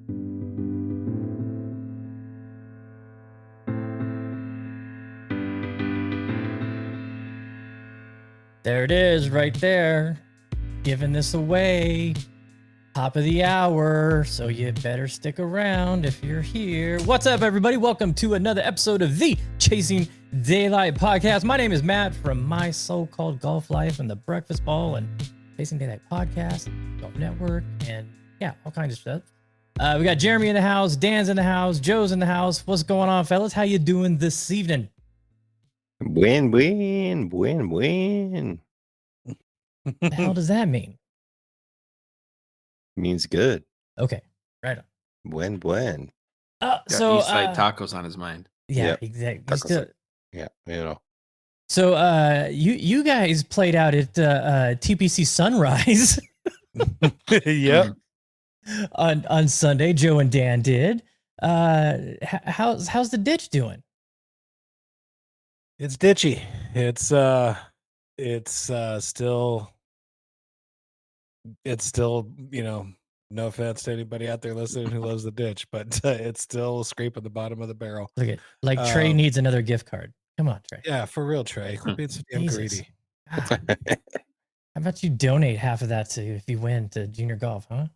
There it is right there. Giving this away. Top of the hour. So you better stick around if you're here. What's up, everybody? Welcome to another episode of the Chasing Daylight podcast. My name is Matt from My So-Called Golf Life and the Breakfast Ball and Chasing Daylight podcast, Golf Network, and yeah, all kinds of stuff. We got Jeremy in the house, Dan's in the house, Joe's in the house. What's going on, fellas? How you doing this evening? Win. What the hell does that mean? Means good. Okay, right on. Win. So East Side tacos on his mind. Yeah, Yep. exactly. Tacos. Yeah, you know. So you guys played out at TPC Sunrise Yep. on Sunday. Joe and Dan did. How's the ditch doing? It's ditchy. It's still, no offense to anybody out there listening who loves the ditch, but it's still scraping the bottom of the barrel. Look at Trey needs another gift card. Come on, Trey. Yeah, for real, Trey. Quit being so damn Jesus. greedy. God. How about you donate half of that to if you win to junior golf, huh?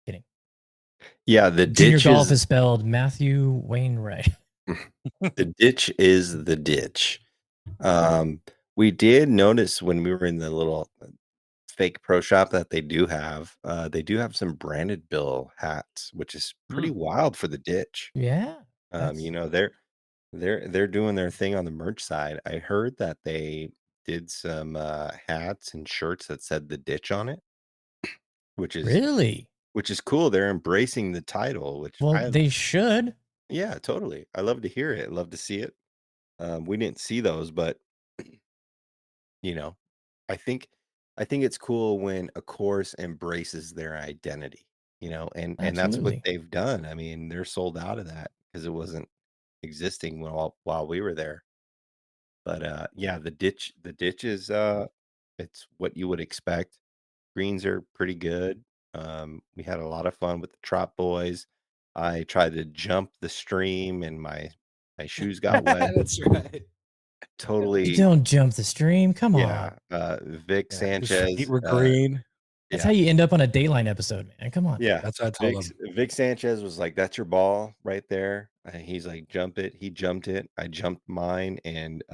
Kidding. Yeah, the Junior ditch golf is spelled Matthew Wainwright. the ditch is the ditch. We did notice when we were in the little fake pro shop that they do have some branded bill hats, which is pretty wild for the ditch. Yeah. They're doing their thing on the merch side. I heard that they did some hats and shirts that said the ditch on it, which is Really? which is cool. They're embracing the title, which They should. yeah, totally. I love to hear it. Love to see it. We didn't see those, but I think it's cool when a course embraces their identity, and that's what Absolutely. they've done. I mean, they're sold out of that because it wasn't existing while we were there. But yeah, the ditch is it's what you would expect. Greens are pretty good. We had a lot of fun with the Trot Boys. I tried to jump the stream and my shoes got wet. That's right. Totally. You don't jump the stream. Come Yeah. on. Vic His Sanchez. feet were green. That's yeah. how you end up on a Dateline episode, man. Come on. Yeah. That's what I told him. Vic Sanchez was like, "That's your ball right there." He's like, "Jump it." He jumped it. I jumped mine and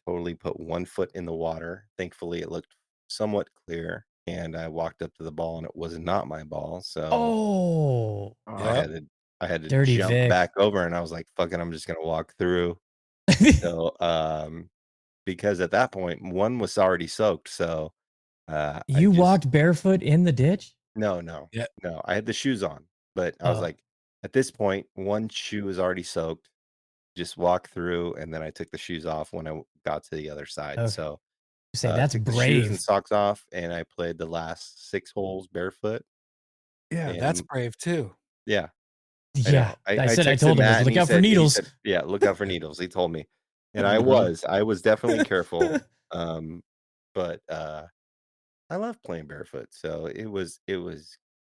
totally put 1 foot in the water. Thankfully, it looked somewhat clear, and I walked up to the ball, and it was not my ball. So Oh. I had to Dirty jump Vic. back over, and I was like, "Fuck it, I'm just gonna walk through." So because at that point, one was already soaked. So You walked barefoot in the ditch? No. Yeah. No, I had the shoes on, but I was like, at this point, one shoe was already soaked. Just walk through, and then I took the shoes off when I got to the other side. Okay. So You say that's took the shoes and brave. socks off, and I played the last 6 holes barefoot. Yeah, that's brave too. Yeah. Yeah. I I texted told him, Matt, and look he out for said- he needles. said, yeah, look out for needles. He told me, and I was definitely careful. But I love playing barefoot, so it was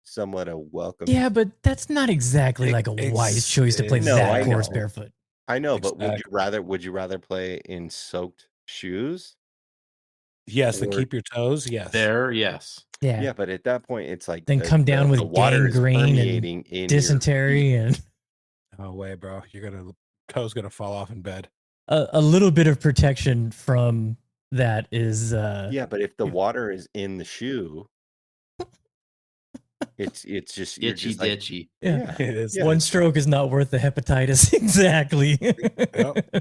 somewhat a welcome. Yeah, but that's not exactly like a wise choice to play No, that I course know. barefoot. I know, but Exactly. would you rather play in soaked shoes? Yes, and Or- keep your toes. Yes. Yes. Yeah. Yeah, but at that point, it's like Then come down with the water is gangrene and permeating in dysentery and No way, bro. Toes gonna fall off in bed. a little bit of protection from that is Yeah, but if the water is in the shoe, it's just you're Itchy just like, ditchy. yeah. It is. Yeah. One stroke is not worth the hepatitis. Exactly.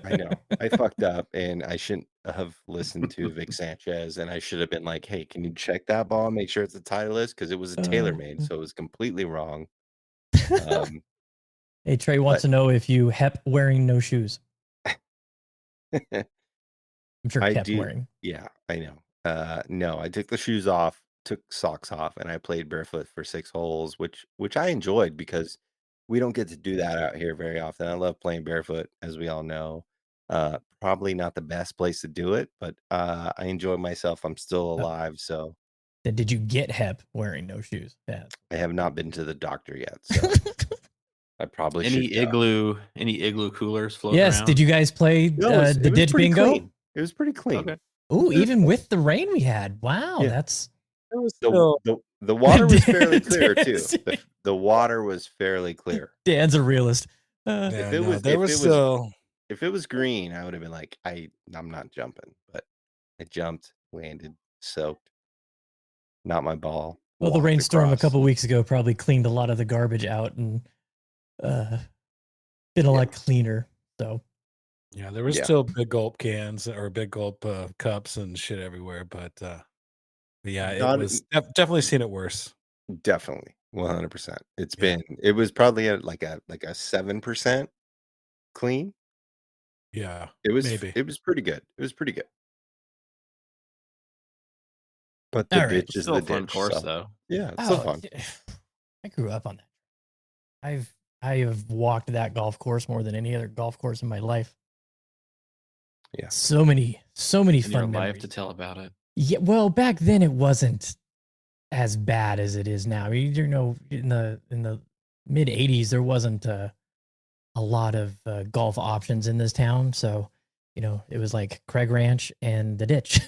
I know. I fucked up, and I shouldn't have listened to Vic Sanchez, and I should have been like, "Hey, can you check that ball? Make sure it's a Titleist," because it was a TaylorMade, so it was completely wrong. Hey, Trey wants to know if you hep wearing no shoes. I'm sure I kept do. wearing. Yeah, I know. No, I took the shoes off, took socks off, and I played barefoot for 6 holes, which I enjoyed because we don't get to do that out here very often. I love playing barefoot, as we all know. Probably not the best place to do it, but I enjoy myself. I'm still alive, so Then did you get hep wearing no shoes? Yeah. I have not been to the doctor yet, so I probably Any should go. igloo coolers floating Yes. around? Did you guys play No, it the was ditch pretty bingo? clean. It was pretty clean. Okay. Oh, even with the rain we had. Wow, Yeah. that's It was still The water was fairly clear too. Dan's- The water was fairly clear. Dan's a realist. yeah, If it no, was- there if was it was- still If it was green, I would have been like, I'm not jumping, but I jumped, landed, soaked. Not my ball. Well, the walked rainstorm a across. couple weeks ago probably cleaned a lot of the garbage out and been a lot cleaner. So yeah, there was Yeah. still big gulp cans or big gulp cups and shit everywhere, but yeah, it Not- was definitely seen it worse. Definitely 100%. Yeah. It was probably at like a 7% clean. Yeah, It was maybe. It was pretty good. It was pretty good. But All the right. ditch is Still the a fun ditch. course so, though. yeah, it's still Oh, fun. I grew up on that. I have walked that golf course more than any other golf course in my life. Yeah. So many In your fun life memories. to tell about it. Yeah, well, back then it wasn't as bad as it is now. I mean, you know, in the mid '80s, there wasn't a lot of golf options in this town, so you know, it was like Craig Ranch and the ditch,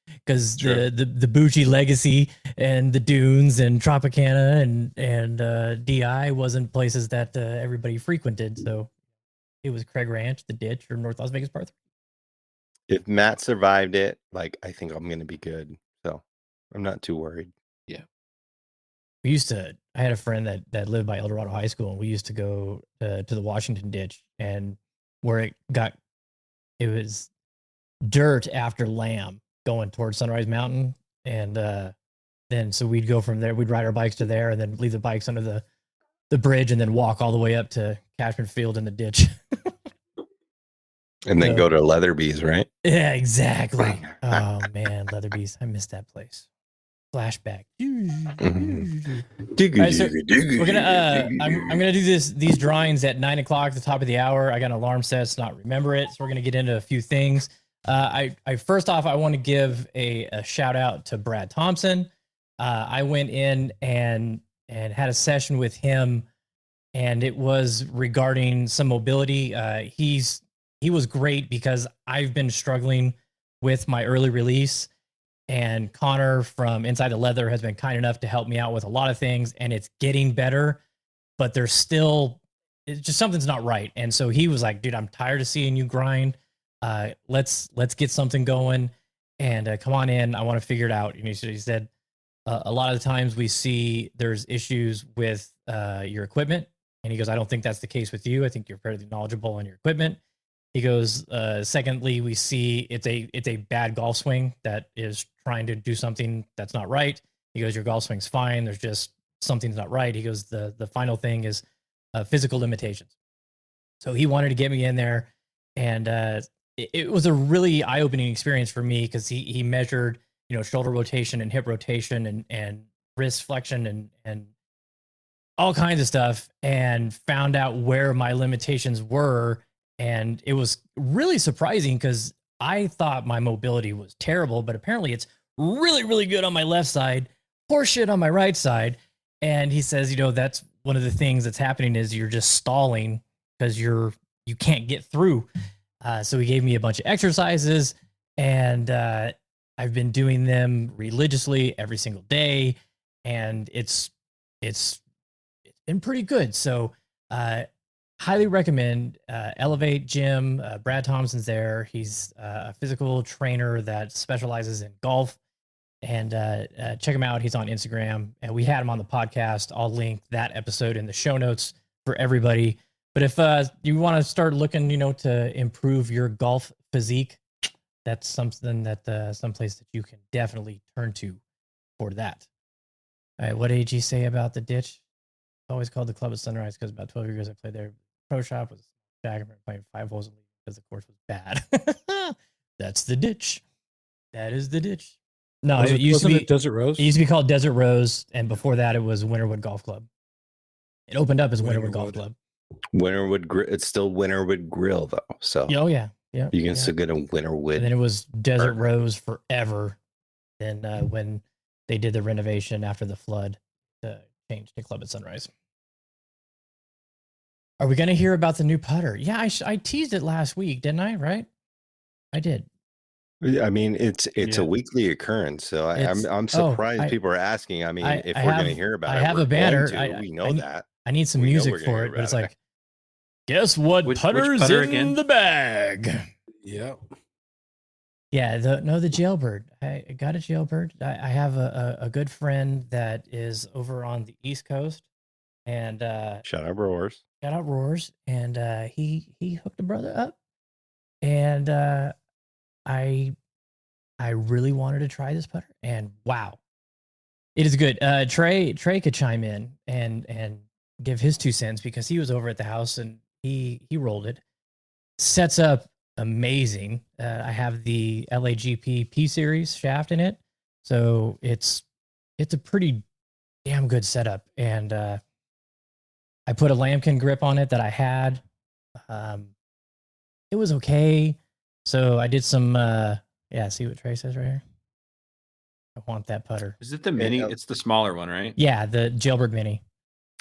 because True. the Bougie Legacy and the Dunes and Tropicana and DI wasn't places that everybody frequented, so it was Craig Ranch, the ditch, or North Las Vegas Par 3. If Matt survived it, like I think I'm gonna be good. So I'm not too worried. I had a friend that lived by El Dorado High School, and we used to go to the Washington ditch, and where it was dirt after Lamb going towards Sunrise Mountain. And then so we'd go from there, we'd ride our bikes to there and then leave the bikes under the bridge and then walk all the way up to Cashman Field in the ditch. And then Yeah. go to Leatherby's, right? Yeah, exactly. Oh man, Leatherby's. I missed that place. Flashback. right, so We're gonna I'm gonna do these drawings at 9 o'clock, the top of the hour. I got an alarm set to not remember it, so we're gonna get into a few things. I first off, I want to give a shout out to Brad Thompson. I went in and had a session with him, and it was regarding some mobility. He was great because I've been struggling with my early release, and Connor from Inside the Leather has been kind enough to help me out with a lot of things, and it's getting better, but there's still, it's just something's not right. And so he was like, dude, I'm tired of seeing you grind. Let's get something going, and come on in. I want to figure it out. And he said, a lot of the times we see there's issues with your equipment. And he goes, I don't think that's the case with you. I think you're fairly knowledgeable on your equipment. He goes, secondly, we see it's a bad golf swing that is trying to do something that's not right. He goes, your golf swing's fine. There's just something's not right. He goes, the final thing is physical limitations. So he wanted to get me in there, and it was a really eye-opening experience for me because he measured, you know, shoulder rotation and hip rotation and wrist flexion and all kinds of stuff, and found out where my limitations were. And it was really surprising because I thought my mobility was terrible, but apparently it's really, really good on my left side, poor shit on my right side. And he says, you know, that's one of the things that's happening is you're just stalling because you can't get through. So he gave me a bunch of exercises, and I've been doing them religiously every single day, and it's been pretty good. So highly recommend Elevate Gym. Brad Thompson's there. He's a physical trainer that specializes in golf, and check him out. He's on Instagram, and we had him on the podcast. I'll link that episode in the show notes for everybody. But if you want to start looking, you know, to improve your golf physique, that's something that someplace that you can definitely turn to for that. All right, what did AG say about the ditch? It's always called the Club at Sunrise because about 12 years I played there. Pro shop was back playing 5 holes in the league because the course was bad. That's the ditch. That is the ditch. No, it used to be Desert Rose. It used to be called Desert Rose, and before that, it was Winterwood Golf Club. It opened up as Winterwood Golf Club. Winterwood Grill. It's still Winterwood Grill though, so Oh yeah, yeah. you can yeah. still get a Winterwood. And then it was Desert burger. Rose forever. Then when they did the renovation after the flood to change the club at Sunrise. Are we going to hear about the new putter? Yeah, I teased it last week, didn't I? Right? I did. I mean, it's Yeah. a weekly occurrence, so It's- I'm oh, surprised I- people are asking. I mean, I if we're going to have- hear about I it, have we're a banner. going to. We know that. I need some We know music we're gonna for hear it, but it's about it. like, guess what Which putter's putter in again? the bag? Yep. Yeah, the jailbird. I got a jailbird. I have a good friend that is over on the East Coast, and Shout out Roars. shout out Roars, and he hooked a brother up, and I really wanted to try this putter, and wow, it is good. Trey could chime in and give his 2 cents because he was over at the house and he rolled it. Sets up amazing. I have the LAGP P series shaft in it, so it's a pretty damn good setup. And I put a lambkin grip on it that I had. It was okay. So I did some. Yeah, see what Trey says right here. I want that putter. Is it the mini? It's the smaller one, right? Yeah, the jailbird mini.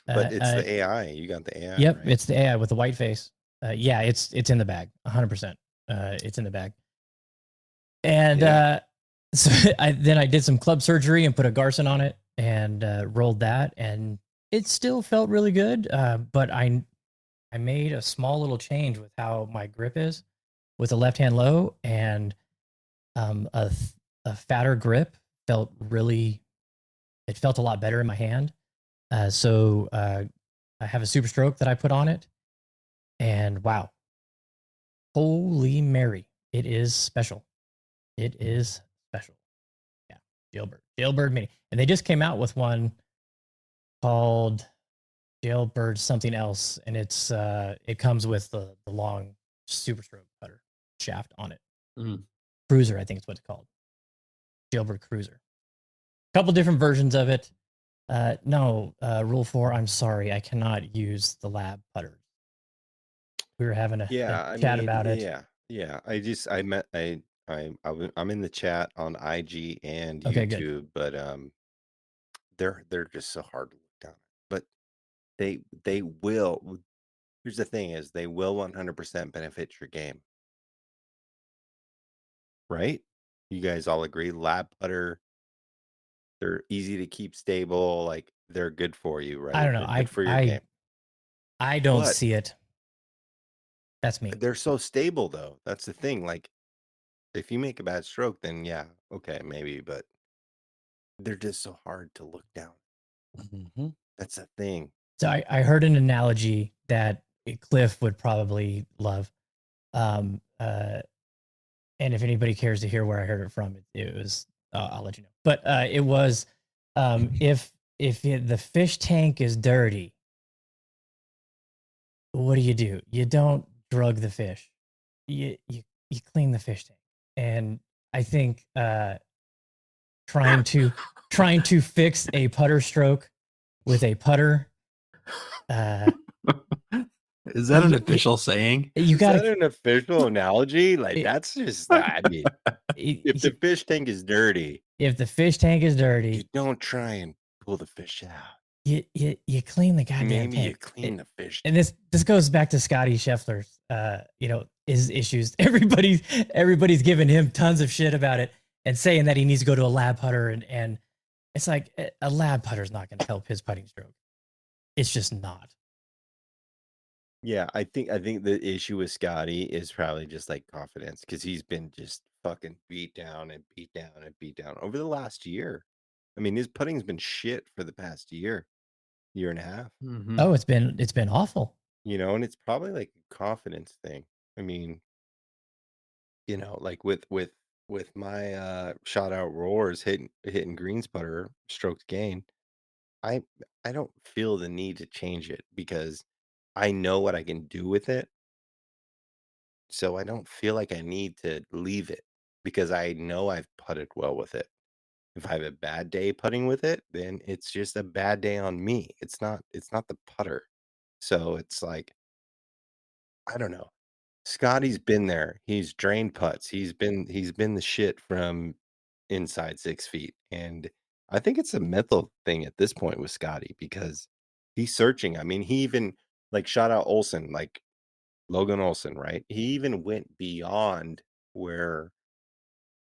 But it's the AI. You got the AI. Yep, right? it's the AI with the white face. Yeah, it's in the bag, 100%. It's in the bag. And Yeah. so I did some club surgery and put a Garson on it and rolled that, and it still felt really good. But I made a small little change with how my grip is with the left hand low, and a fatter grip felt it felt a lot better in my hand. So I have a Super Stroke that I put on it, and wow, holy Mary, it is special. It is special. Yeah, Jailbird Mini, and they just came out with one called Jailbird something else, and it comes with the long Super Stroke putter shaft on it. Mm. Cruiser, I think it's what it's called. Jailbird Cruiser. A couple different versions of it. No, Rule 4, I'm sorry, I cannot use the lab putter. We were having a chat about it. Yeah. I'm in the chat on IG and Okay, good. YouTube, but they're just so hard to look down. But they will. Here's the thing: is they will 100% benefit your game, right? You guys all agree? Lab putter. They're easy to keep stable. Like they're good for you, right? I don't know. They're good for your game. I don't But- see it. That's me. They're so stable, though. That's the thing. Like, if you make a bad stroke, then yeah, okay, maybe. But they're just so hard to look down. Mm-hmm. That's the thing. So I heard an analogy that Cliff would probably love. And if anybody cares to hear where I heard it from, it was I'll let you know. But it was if the fish tank is dirty, what do? You don't drug the fish. You clean the fish tank. And I think trying to fix a putter stroke with a putter. Is that an official saying? You got Is that an official analogy? Like It- that's just. I mean, if the fish tank is dirty, if the fish tank is you dirty, don't try and pull the fish out. you clean the goddamn Maybe tank. you clean the fish. And this goes back to Scotty Scheffler's his issues. Everybody's giving him tons of shit about it and saying that he needs to go to a lab putter, and it's like a lab putter is not going to help his putting stroke. It's just not. Yeah, I think the issue with Scotty is probably just like confidence because he's been just fucking beat down and beat down and beat down over the last year. I mean, his putting's been shit for the past year and a half. Mhm. Oh, it's been awful. And it's probably like a confidence thing. I mean, like with my shot out roars hitting greens putter stroked gain, I don't feel the need to change it because I know what I can do with it. So I don't feel like I need to leave it because I know I've putted well with it. If I have a bad day putting with it, then it's just a bad day on me. It's not the putter. So it's like, I don't know. Scotty's been there. He's drained putts. He's been the shit from inside 6 feet. And I think it's a mental thing at this point with Scotty because he's searching. I mean, he even like shout out Olsen, like Logan Olsen, right? He even went beyond where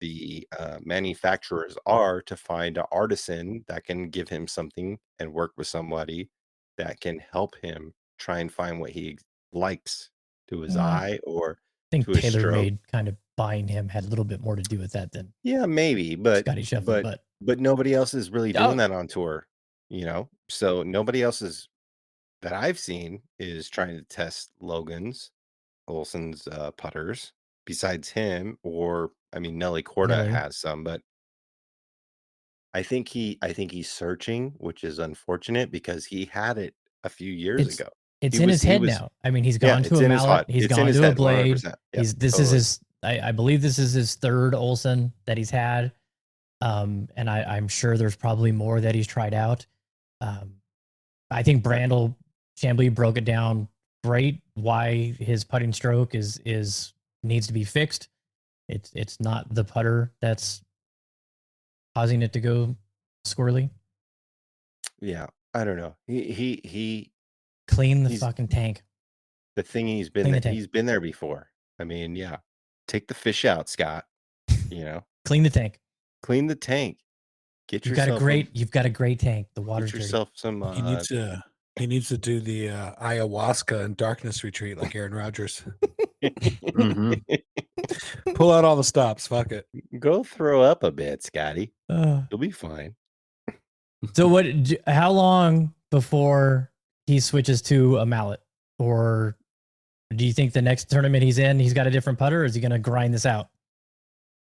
the manufacturers are to find an artisan that can give him something and work with somebody that can help him try and find what he likes to his eye or I think to his stroke. TaylorMade kind of buying him had a little bit more to do with that than Yeah, maybe, but Scotty Scheffler. but nobody else is really Oh. doing that on tour, you know. So nobody else is that I've seen is trying to test Olsen's putters besides him, or I mean Nelly Korda Nelly. has some, but I think he's searching, which is unfortunate because he had it a few years ago. It's He in was- his he head was- now. I mean, he's Yeah, gone it's to a in his mallet. head. He's It's in gone his to a head, blade. 100%. Yeah, This totally. is his. I believe this is his third Olsen that he's had. And I'm sure there's probably more that he's tried out. I think Brandel Chambly broke it down great. Why his putting stroke is needs to be fixed. It's not the putter that's causing it to go squirrely. Yeah, I don't know. He Clean the He's- fucking tank. the thing Clean the tank. he's been there before. I mean, yeah. Take the fish out, Scott. You know, Clean the tank. clean the tank. Get You've got yourself a great tank. The water's get dirty. yourself some He needs to do the ayahuasca and darkness retreat like Aaron Rodgers. Mhm. Pull out all the stops. Fuck it. go throw up a bit, Scotty. Uh, You'll be fine. so how long before he switches to a mallet? Or do you think the next tournament he's in, he's got a different putter, or is he going to grind this out?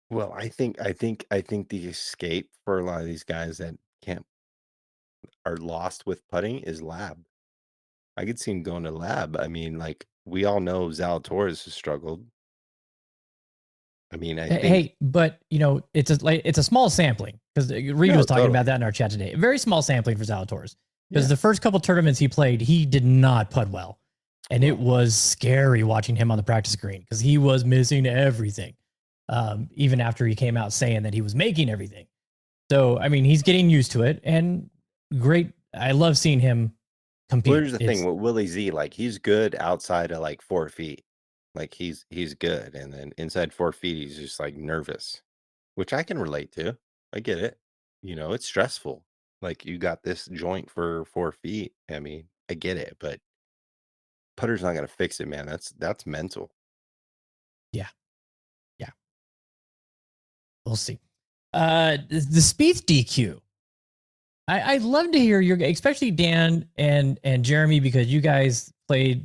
Well, I think the escape for a lot of these guys that are lost with putting is lab. I could see him going to lab. I mean, like we all know Zalatoris has struggled. I mean, I think Hey, but you know, it's a small sampling because Reed No, was talking totally. about that in our chat today. A very small sampling for Zalatoris because Yeah. the first couple tournaments he played, he did not putt well, and it was scary watching him on the practice green because he was missing everything. Even after he came out saying that he was making everything. So I mean, he's getting used to it, and great. I love seeing him compete. Well, here's the thing with Willie Z, like he's good outside of like 4 feet. Like he's good. And then inside 4 feet, he's just like nervous, which I can relate to. I get it. You know, it's stressful. Like you got this joint for 4 feet. I mean, I get it, but putter's not gonna fix it, man. That's mental. We'll see. The Spieth DQ. I'd love to hear your, especially Dan and Jeremy, because you guys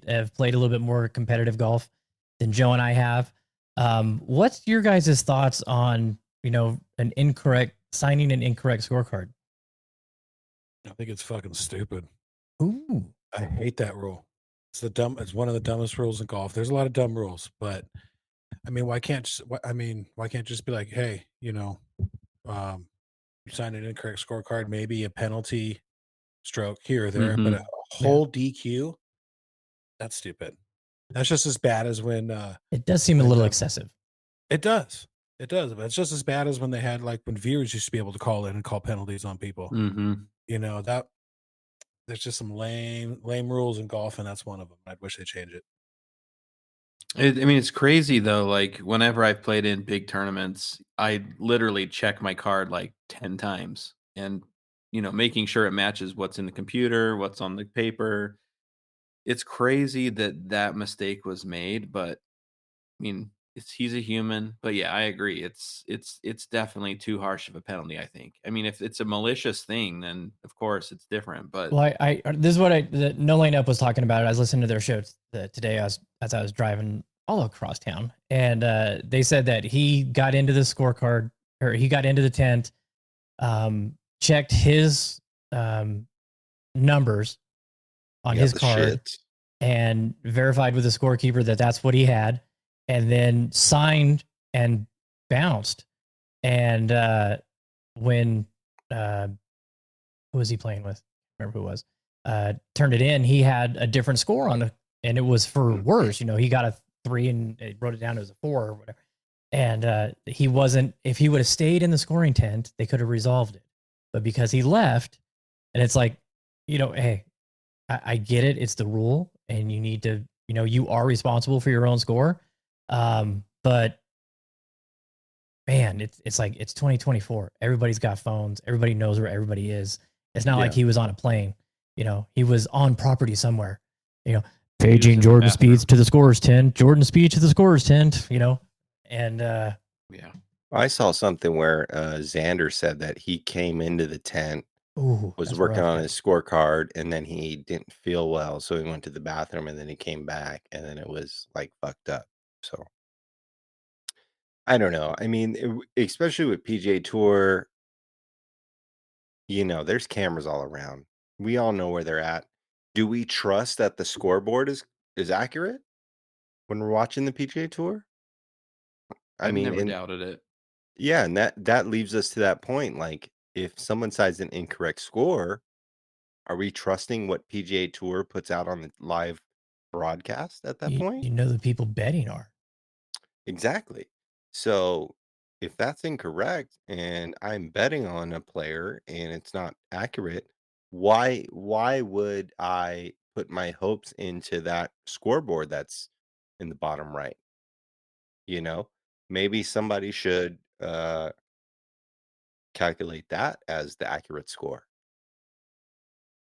have played a little bit more competitive golf than Joe and I have. What's your guys' thoughts on signing an incorrect scorecard? I think it's fucking stupid. Ooh, I hate that rule. It's one of the dumbest rules in golf. There's a lot of dumb rules, but I mean, why can't just be like, hey, you sign an incorrect scorecard, maybe a penalty stroke here or there, but a whole DQ? That's stupid. That's just as bad as when it does seem a little excessive. it does. It does, but it's just as bad as when they had when viewers used to be able to call in and call penalties on people. Mm-hmm. That there's just some lame rules in golf, and that's one of them. I wish they change it. I mean, it's crazy though. Like whenever I've played in big tournaments, I literally check my card like 10 times and, making sure it matches what's in the computer, what's on the paper. It's crazy that mistake was made, but I mean, he's a human, but yeah, I agree. It's definitely too harsh of a penalty, I think. I mean, if it's a malicious thing, then of course it's different, but Well, this is what No Lane Up was talking about. I was listening to their show today as I was driving all across town, and they said that he got into the scorecard, or he got into the tent, checked his numbers on his card, and verified with the scorekeeper that that's what he had, and then signed and bounced. And when who was he playing with? I remember who it was. Turned it in. He had a different score on it, and it was for worse. He got a 3 and it wrote it down as a 4 or whatever. And he wasn't. If he would have stayed in the scoring tent, they could have resolved it. but because he left, and it's like, hey, I get it. It's the rule, and you need to, you are responsible for your own score. But man, it's like it's 2024. Everybody's got phones. Everybody knows where everybody is. It's not like he was on a plane. He was on property somewhere. Paging Jordan Spieth to the scorer's tent. Jordan Spieth to the scorer's tent. And Yeah. I saw something where Xander said that he came into the tent, was working on his scorecard, and then he didn't feel well, so he went to the bathroom, and then he came back, and then it was like fucked up. So I don't know. I mean, especially with PGA Tour, there's cameras all around. We all know where they're at. Do we trust that the scoreboard is accurate when we're watching the PGA Tour? I've never doubted it. Yeah, and that leaves us to that point. Like, if someone cites an incorrect score, are we trusting what PGA Tour puts out on the live broadcast at that point? The people betting are. Exactly. So if that's incorrect and I'm betting on a player and it's not accurate, why would I put my hopes into that scoreboard that's in the bottom right? Maybe somebody should calculate that as the accurate score.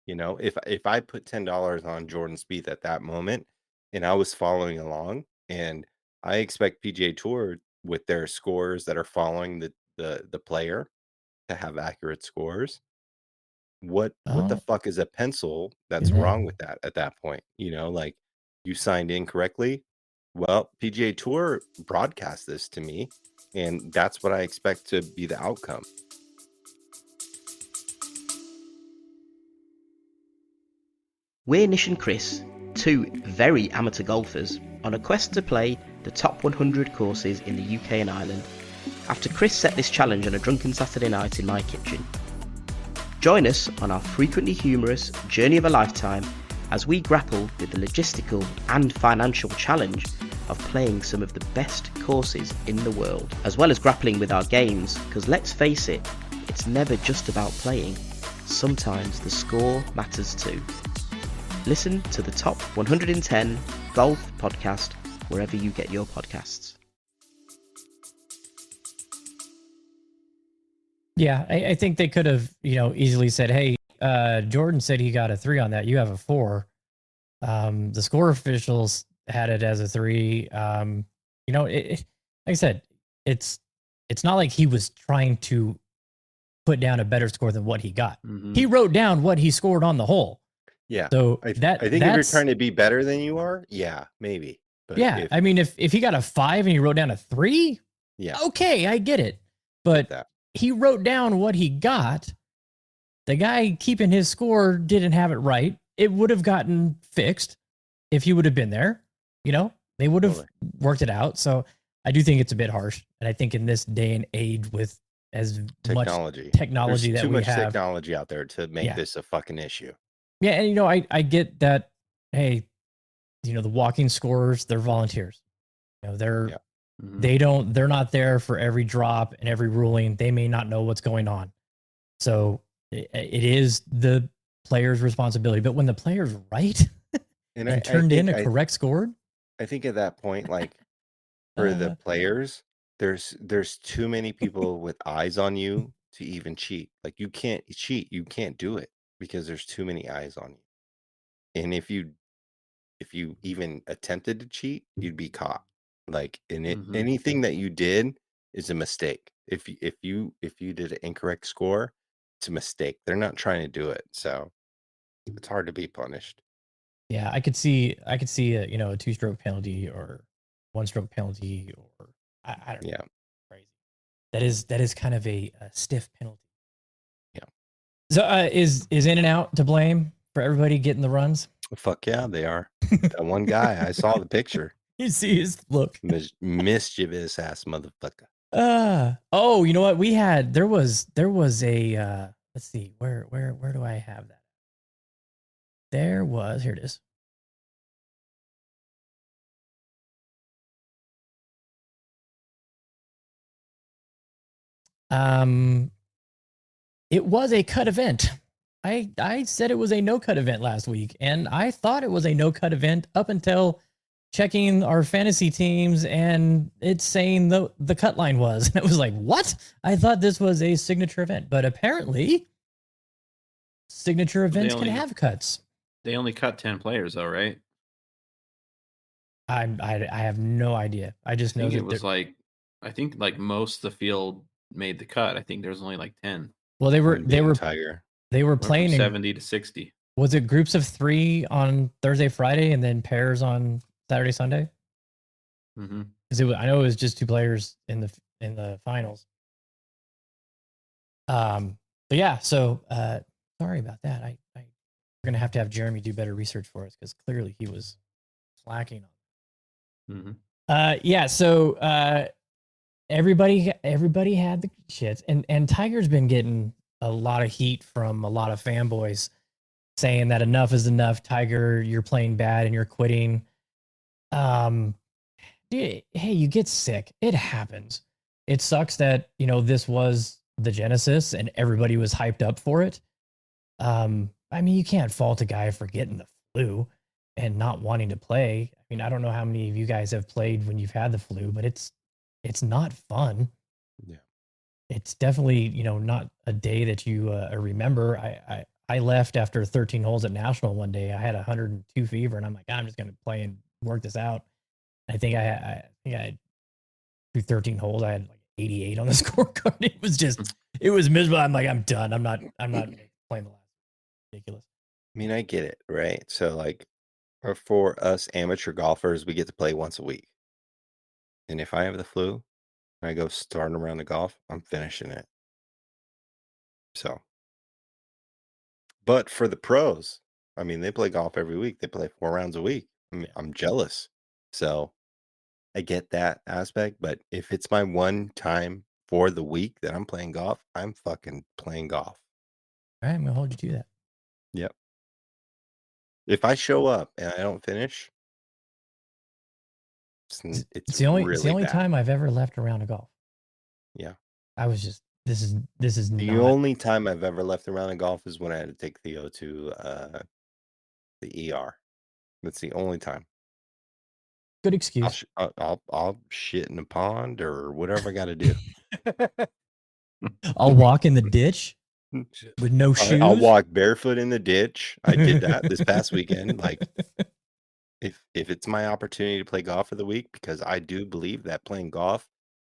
If I put $10 on Jordan Spieth at that moment and I was following along, and I expect PGA Tour with their scores that are following the player to have accurate scores, what the fuck is a pencil that's wrong with that at that point? Like, you signed incorrectly. Well, PGA Tour broadcast this to me, and that's what I expect to be the outcome. We're Nish and Chris, two very amateur golfers on a quest to play the top 100 courses in the UK and Ireland, after Chris set this challenge on a drunken Saturday night in my kitchen. Join us on our frequently humorous journey of a lifetime as we grapple with the logistical and financial challenge of playing some of the best courses in the world, as well as grappling with our games, because let's face it, it's never just about playing. Sometimes the score matters too. Listen to the Top 110 Golf Podcast wherever you get your podcasts. Yeah, I think they could have, easily said, hey, Jordan said he got a 3 on that. You have a 4. The score officials had it as a 3. Like I said, it's not like he was trying to put down a better score than what he got. Mm-hmm. He wrote down what he scored on the hole. Yeah. So I think if you're trying to be better than you are, yeah, maybe. But yeah, I mean, if he got a 5 and he wrote down a 3, yeah, okay, I get it. But he wrote down what he got. The guy keeping his score didn't have it right. It would have gotten fixed if he would have been there. They would have worked it out. So I do think it's a bit harsh. And I think in this day and age with as much technology that we have. Too much technology out there to make this a fucking issue. Yeah, and I get that. Hey, the walking scorers, they're volunteers. They're not there for every drop and every ruling. They may not know what's going on. So it is the player's responsibility. But when the player's right and turned in a correct score, I think at that point, like, for the players, there's too many people with eyes on you to even cheat. Like, you can't cheat. You can't do it because there's too many eyes on you. And if you even attempted to cheat, you'd be caught. Like, anything that you did is a mistake. If you did an incorrect score, it's a mistake. They're not trying to do it, so it's hard to be punished. Yeah, I could see a 2-stroke penalty or 1-stroke penalty, or I don't know. Yeah, crazy. That is kind of a stiff penalty. Yeah. So is In and Out to blame for everybody getting the runs? Fuck yeah, they are. That one guy, I saw the picture. You see his look. Mischievous ass motherfucker. You know what? There was a let's see, where do I have that? Here it is. It was a cut event. I said it was a no cut event last week, and I thought it was a no cut event up until checking our fantasy teams and it's saying the cut line was. And it was like, what? I thought this was a signature event, but apparently signature events can have cuts. They only cut 10 players though, right? I have no idea. I just know that it was like, I think like most of the field made the cut. I think there's only like 10. Well, they were Tiger. They were Went playing from in, 70 to 60. was it groups of 3 on Thursday, Friday, and then pairs on Saturday, Sunday? Mm-hmm. Because I know it was just 2 players in the finals. But yeah, so sorry about that. We're gonna have to have Jeremy do better research for us because clearly he was slacking on. Mm-hmm. Yeah. So everybody had the shits, and Tiger's been getting a lot of heat from a lot of fanboys saying that enough is enough. Tiger, you're playing bad and you're quitting. Dude, hey, you get sick. It happens. It sucks that, this was the Genesis and everybody was hyped up for it. I mean, you can't fault a guy for getting the flu and not wanting to play. I mean, I don't know how many of you guys have played when you've had the flu, but it's not fun. Yeah. It's definitely, not a day that you remember. I left after 13 holes at National one day. I had 102 fever, and I'm like, I'm just going to play and work this out. I think I had through 13 holes. I had like 88 on the scorecard. It was miserable. I'm like, I'm done. I'm not playing the last. Ridiculous. I mean, I get it, right? So, like, for us amateur golfers, we get to play once a week. And if I have the flu and I go starting around the golf, I'm finishing it. So, but for the pros, I mean, they play golf every week. They play 4 rounds a week. I mean, I'm jealous. So I get that aspect. But if it's my one time for the week that I'm playing golf, I'm fucking playing golf. All right, I'm going to hold you to that. Yep. If I show up and I don't finish, it's the only really bad. time I've ever left a round of golf. Yeah. I was just, this is The not. only time I've ever left a round of golf is when I had to take Theo to the ER. That's the only time. Good excuse. I'll shit in a pond or whatever I got to do. I'll walk in the ditch with no shoes. I'll walk barefoot in the ditch. I did that this past weekend. Like, if it's my opportunity to play golf for the week, because I do believe that playing golf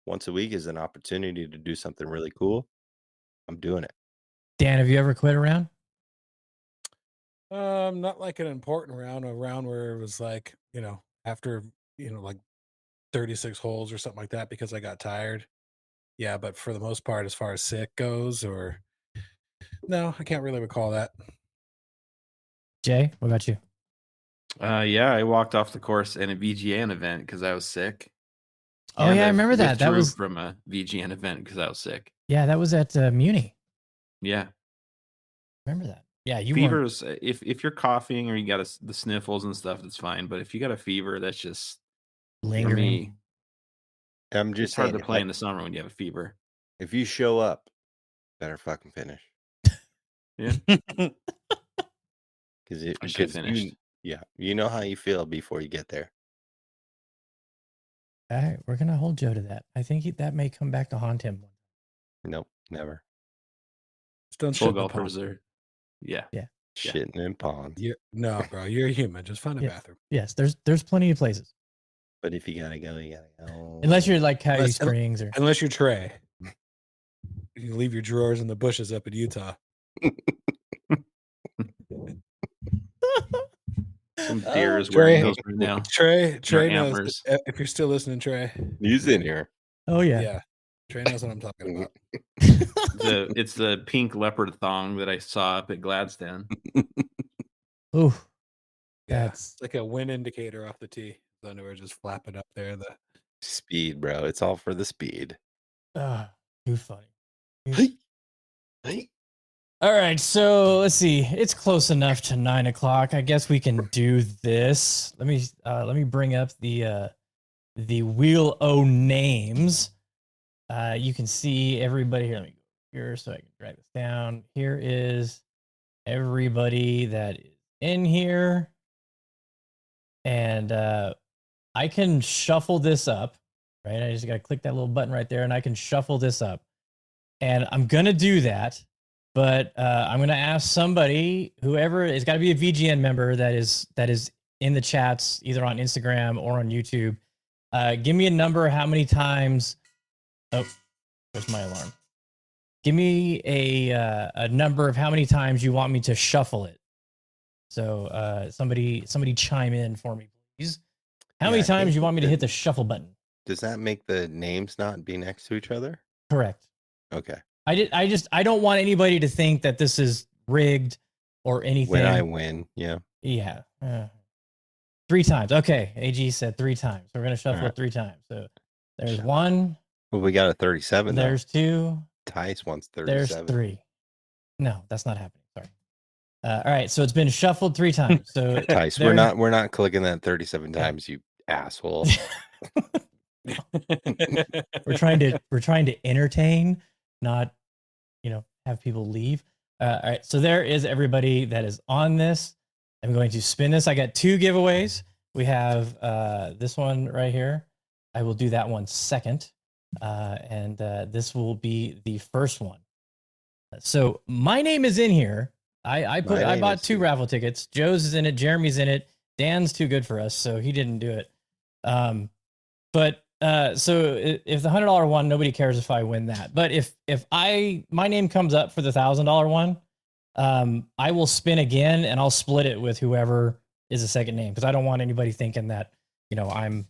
once a week is an opportunity to do something really cool, I'm doing it. Dan, have you ever quit a round? Not like an important round, a round where it was like, after, like 36 holes or something like that because I got tired. Yeah, but for the most part, as far as sick goes, no, I can't really recall that. Jay, what about you? Yeah, I walked off the course in a VGN event because I was sick. Oh, yeah, I remember that. That was from a VGN event because I was sick. Yeah, that was at Muni. Yeah. Remember that. Yeah, you fevers. If you're coughing or you got the sniffles and stuff, that's fine. But if you got a fever, that's just lingering. For me, I'm just it's hard saying, to play in the summer when you have a fever. If you show up, better fucking finish. Yeah. Because I should finish. You know how you feel before you get there. All right, we're gonna hold Joe to that. I think that may come back to haunt him. Nope, never. Full golfers are, yeah. Shitting in ponds. No, bro, you're human. Just find a bathroom. Yes, there's plenty of places. But if you gotta go, you gotta go. Unless you're like Coyote Springs or unless you're Trey. You leave your drawers in the bushes up in Utah. Some deer is wearing those right now. Trey knows. If you're still listening, Trey. He's in here. Oh yeah. Yeah. Trey knows what I'm talking about. It's the pink leopard thong that I saw up at Gladstone. Ooh. Yeah, That's it's like a wind indicator off the tee. The underwear just flapping up there. The speed, bro. It's all for the speed. Too funny. Hey. All right, so let's see. It's close enough to 9 o'clock. I guess we can do this. Let me bring up the Wheel O names. You can see everybody here. here so I can drag this down. Here is everybody that is in here. And I can shuffle this up, right? I just got to click that little button right there and I can shuffle this up. And I'm going to do that. But I'm going to ask somebody, whoever, it's got to be a VGN member that is in the chats, either on Instagram or on YouTube. Give me a number, how many times. Oh, there's my alarm. Give me a number of how many times you want me to shuffle it. So somebody chime in for me, please. How many times you want me to hit the shuffle button? Does that make the names not be next to each other? Correct. Okay. I don't want anybody to think that this is rigged or anything. When I win, yeah. Yeah. 3 times. Okay. AG said 3 times. So we're going to shuffle it 3 times. So there's 1. Well, we got a 37. There's 2. Tice wants 37. There's 3. No, that's not happening. Sorry. All right. So it's been shuffled 3 times. So Tice, we're not clicking that 37 times, you asshole. we're trying to entertain, not, have people leave. All right. So there is everybody that is on this. I'm going to spin this. I got 2 giveaways. We have this one right here. I will do that one second. And this will be the first one. So my name is in here. I bought 2 raffle tickets. Joe's is in it. Jeremy's in it. Dan's too good for us, so he didn't do it. So if the $100 one, nobody cares if I win that. But if my name comes up for the $1,000 one, I will spin again and I'll split it with whoever is the second name, because I don't want anybody thinking that I'm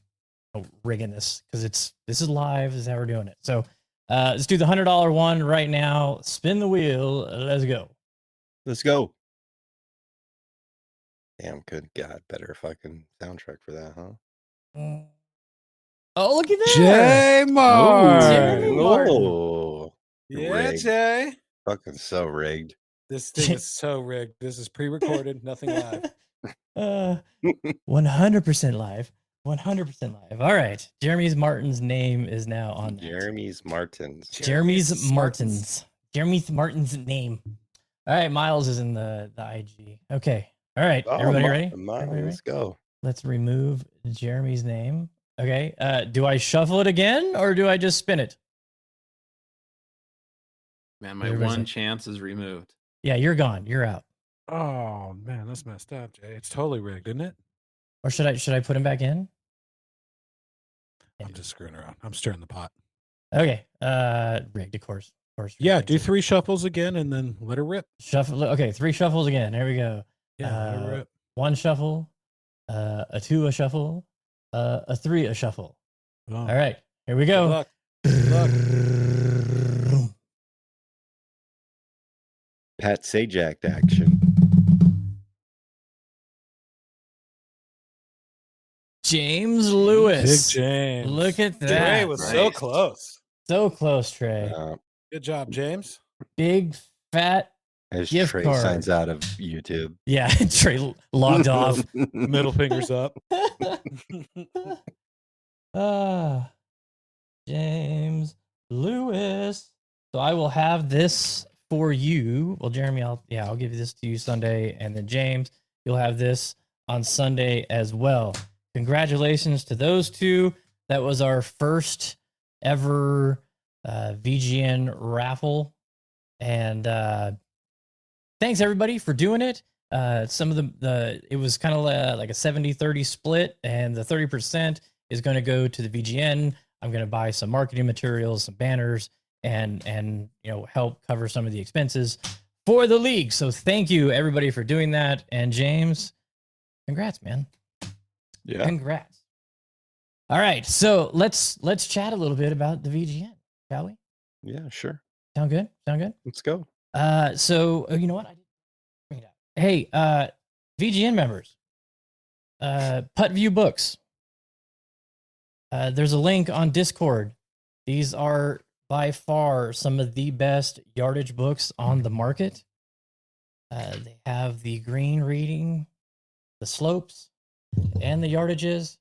rigging this, because this is live. This is how we're doing it. So let's do the $100 one right now. Spin the wheel. Let's go. Let's go. Damn, good God, better fucking soundtrack for that, huh? Oh, look at that. Jay Martin. Jeremy Martin. Oh, Yeah, rigged. Jay. Fucking so rigged. This thing is so rigged. This is pre-recorded, nothing live. 100% live. 100% live. All right. Jeremy Martin's name is now on that. Jeremy Martin's. Jeremy Martin's name. All right. Miles is in the IG. Okay. All right. Everybody ready? Everybody ready? Let's go. Let's remove Jeremy's name. Okay. Do I shuffle it again or do I just spin it? Man, my one chance is removed. Yeah, you're gone. You're out. Oh man, that's messed up, Jay. It's totally rigged, isn't it? Or should I put him back in? I'm just screwing around. I'm stirring the pot. Okay. Rigged, of course. Yeah, do 3 shuffles again and then let her rip. Shuffle. Okay, 3 shuffles again. There we go. Yeah, let her rip. 1 shuffle, a 2 a shuffle, a 3 a shuffle. Oh. All right, here we go. Good luck. Good luck. Pat Sajak action. James Lewis. Big James. Look at that. Trey was so close. So close, Trey. Good job, James. Big fat As gift Trey card. signs out of YouTube. Yeah, Trey logged off. Middle fingers up. James Lewis. So I will have this for you. Well, Jeremy, I'll give this to you Sunday, and then James, you'll have this on Sunday as well. Congratulations to those 2. That was our first ever VGN raffle, and thanks everybody for doing it. Some of it was kind of like a 70-30 split, and the 30% is going to go to the VGN. I'm going to buy some marketing materials, some banners, and help cover some of the expenses for the league. So thank you everybody for doing that. And James, congrats, man. Yeah. Congrats. All right. So let's chat a little bit about the VGN, shall we? Yeah, sure. Sound good? Let's go. So you know what? I didn't bring it up. Hey, VGN members, Putt View Books. There's a link on Discord. These are by far some of the best yardage books on the market. They have the green reading, the slopes, and the yardages.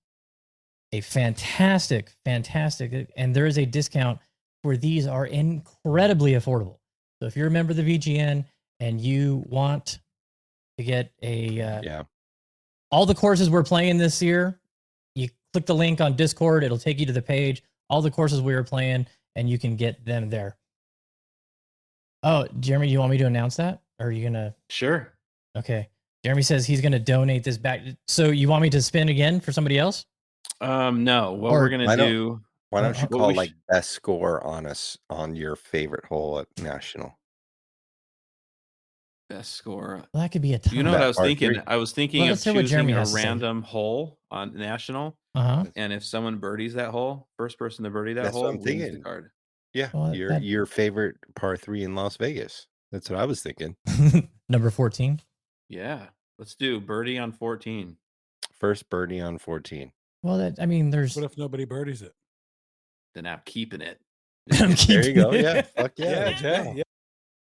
A fantastic, and there is a discount where these are incredibly affordable. So if you're a member of the VGN and you want to get a all the courses we're playing this year, you click the link on Discord. It'll take you to the page. All the courses we were playing, and you can get them there. Oh, Jeremy, you want me to announce that? Or are you gonna? Sure. Okay. Jeremy says he's gonna donate this back. So you want me to spin again for somebody else? No. What Or- we're gonna do? Why don't you What call we like best score on your favorite hole at National? Best score. Well, that could be a ton. You know what I was Par thinking? three. I was thinking Well, of let's hear what choosing Jeremy a has to say. random hole on National, Uh-huh. and if someone birdies that hole, first person to birdie that That's what hole I'm wins the thinking. card. Yeah, Well, your favorite par 3 in Las Vegas. That's what I was thinking. Number 14. Yeah, let's do birdie on 14. First birdie on 14. Well, there's What if nobody birdies it? Then I'm keeping it. I'm There you go. keeping it. Yeah, fuck yeah. Jay. Yeah.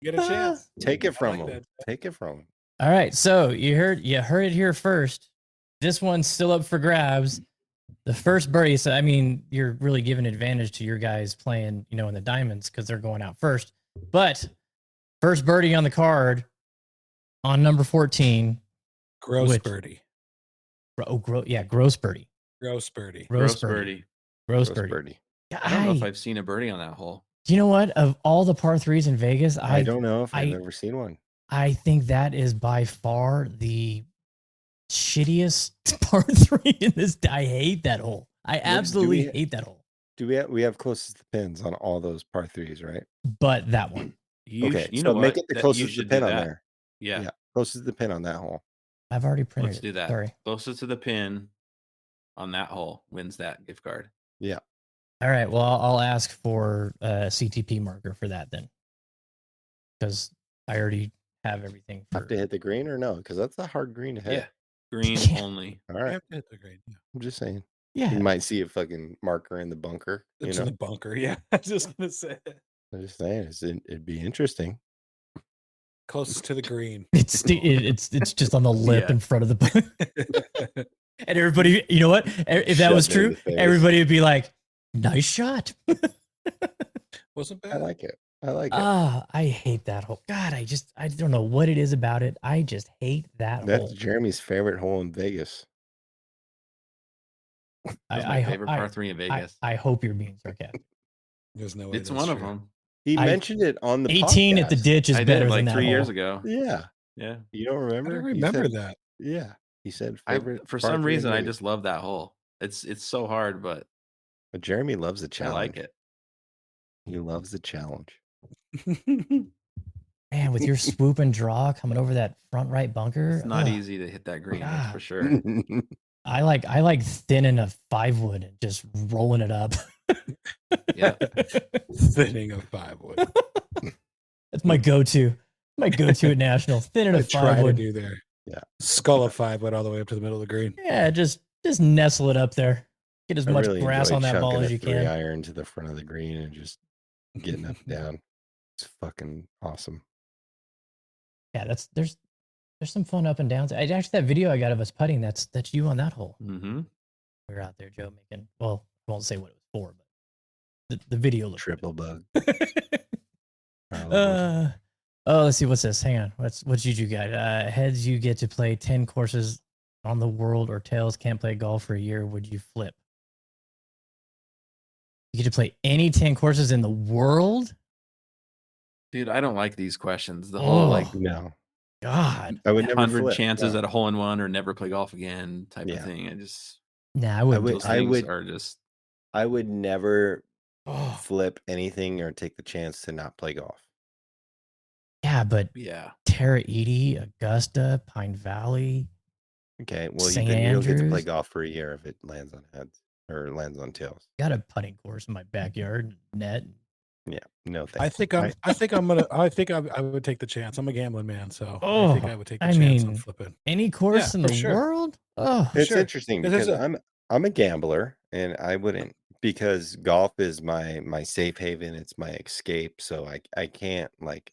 You get a chance. Take it from like him. that. Take it from him. All right, so you heard it here first. This one's still up for grabs. The first birdie. So you're really giving advantage to your guys playing, in the diamonds because they're going out first. But first birdie on the card on number 14. Gross birdie. Gross birdie. Gross birdie. Gross birdie. Gross Gross birdie. birdie. I don't know if I've seen a birdie on that hole. Do you know what? Of all the par threes in Vegas, I don't know if I've I- ever seen one. I think that is by far the shittiest par three in this. I hate that hole. I absolutely hate that hole. We have closest to pins on all those par 3s, right? But that one, Okay, You so know make what? it the That- you closest to should pin do on that. there. Yeah. Yeah. Closest to the pin on that hole. I've already printed Let's it. do that. Sorry. Closest to the pin on that hole wins that gift card. Yeah. All right. Well, I'll ask for a CTP marker for that then, because I already have everything. Have to hit the green or no? Because that's a hard green to hit. Yeah. Green Yeah. only. All You right. have to hit the green. Yeah. I'm just saying. Yeah. You might see a fucking marker in the bunker. It's in the bunker. Yeah. I was just going to say it. I'm just saying. It'd be interesting. Closest to the green. It's just on the lip Yeah. in front of the. And everybody, you know what? If that Shove was it in true, the face. everybody would be like, "Nice shot." Wasn't bad. I like it. I like it. I hate that hole. God, I don't know what it is about it. I just hate that That's hole. Jeremy's favorite hole in Vegas. That's my favorite par 3 in I, Vegas. I hope you're being sarcastic. There's no way. It's that's one of true. them. He I- mentioned it on the 18 at the podcast. ditch is I better did like than that 3 years hole. ago. Yeah. Yeah. You don't I remember? don't He remember said- that. Yeah. He said I, favorite. for par some 3 in reason, I Vegas. just love that hole. It's so hard, but But Jeremy loves the I challenge. like it. He loves the challenge. Man, with your swoop and draw coming over that front right bunker, It's not ugh. easy to hit that green, that's God. for sure. I like thinning a 5-wood and just rolling it up. Yeah. Thinning of 5-wood. That's my go-to. My go-to at National. Thinning a I try to 5-wood. do there. Yeah. Skull of 5-wood all the way up to the middle of the green. Yeah, just nestle it up there. Get as I much really grass enjoy on that ball chucking as a you 3 can. iron to the front of the green and just getting up and down. It's fucking awesome. Yeah, there's some fun up and downs. Actually, that video I got of us putting, that's you on that hole. Mm-hmm. We were out there, Joe, making. Well, I won't say what it was for, but the video looked good. Triple bug. I love it. Let's see. What's this? Hang on. What's Juju got? Heads, you get to play 10 courses on the world, or tails, can't play golf for a year. Would you flip? You get to play any 10 courses in the world? Dude, I don't like these questions. The whole like Oh, No, God. I would never 100 flip. chances No. at a hole in one or never play golf again type Yeah. of thing. I just Nah, I wouldn't. would- those I things would- are just I would never Oh, flip anything or take the chance to not play golf. yeah, but yeah. Terra Edie, Augusta, Pine Valley. Okay, well, St. then you don't get to play Andrews. golf for a year if it lands on heads or lands on tails. Got a putting course in my backyard, net. Yeah, no I thanks. think I would take the chance. I'm a gambling man, so I think I would take the I chance on mean, flipping. Any course Yeah, in for the sure. world? Oh, It's sure. interesting Because because there's I'm a gambler and I wouldn't, because golf is my safe haven. It's my escape. So I can't, like,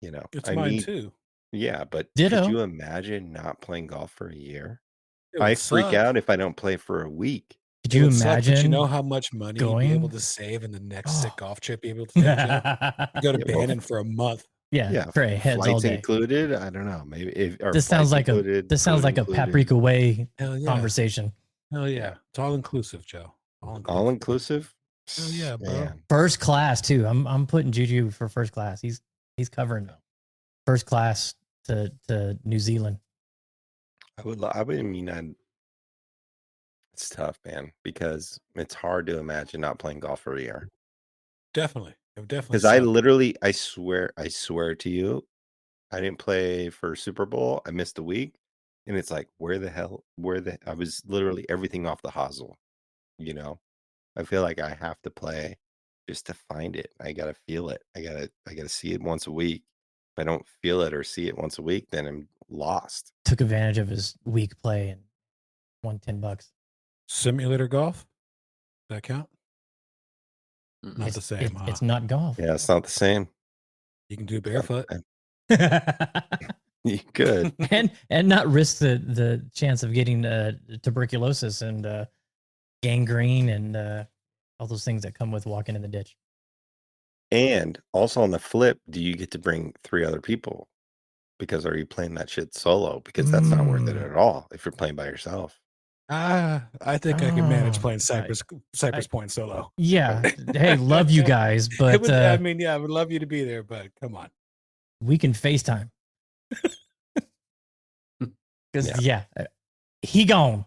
It's I mine need, too. yeah, but Ditto. could you imagine not playing golf for a year? It would I freak suck. out if I don't play for a week. Could you It would suck, imagine? but you know how much money you'd be able going? to save in the next Oh. sick golf trip you'd be able to take, Joe? You go to Yeah, well, Bannon for a month. yeah, yeah, great heads all flights day. included. I don't know. Maybe if or This sounds flights like included, this sounds food like a included. Paprika Way Hell yeah. conversation. Hell yeah. It's all inclusive, Joe. All inclusive. Hell yeah, bro. Man, First class too. I'm putting Juju for first class. He's covering first class to New Zealand. it's tough, man, because it's hard to imagine not playing golf for a year. Definitely. It would definitely Because I suck. literally, I swear to you, I didn't play for Super Bowl. I missed a week, and it's like, I was literally everything off the hosel. You know, I feel like I have to play just to find it. I gotta feel it. I gotta see it once a week. If I don't feel it or see it once a week, then I'm lost. Took advantage of his weak play and won $10. Simulator golf? Does that count? Not Mm-mm. the same, huh? It's not golf. Yeah, it's not the same. You can do barefoot. You could. and not risk the chance of getting tuberculosis and gangrene and all those things that come with walking in the ditch. And also on the flip, do you get to bring 3 other people? Because are you playing that shit solo? Because that's not worth it at all if you're playing by yourself. I think I can manage playing right. Cypress Point solo. Yeah. Hey, love you guys, but I mean, yeah, I would love you to be there, but come on. we can FaceTime. Because he gone.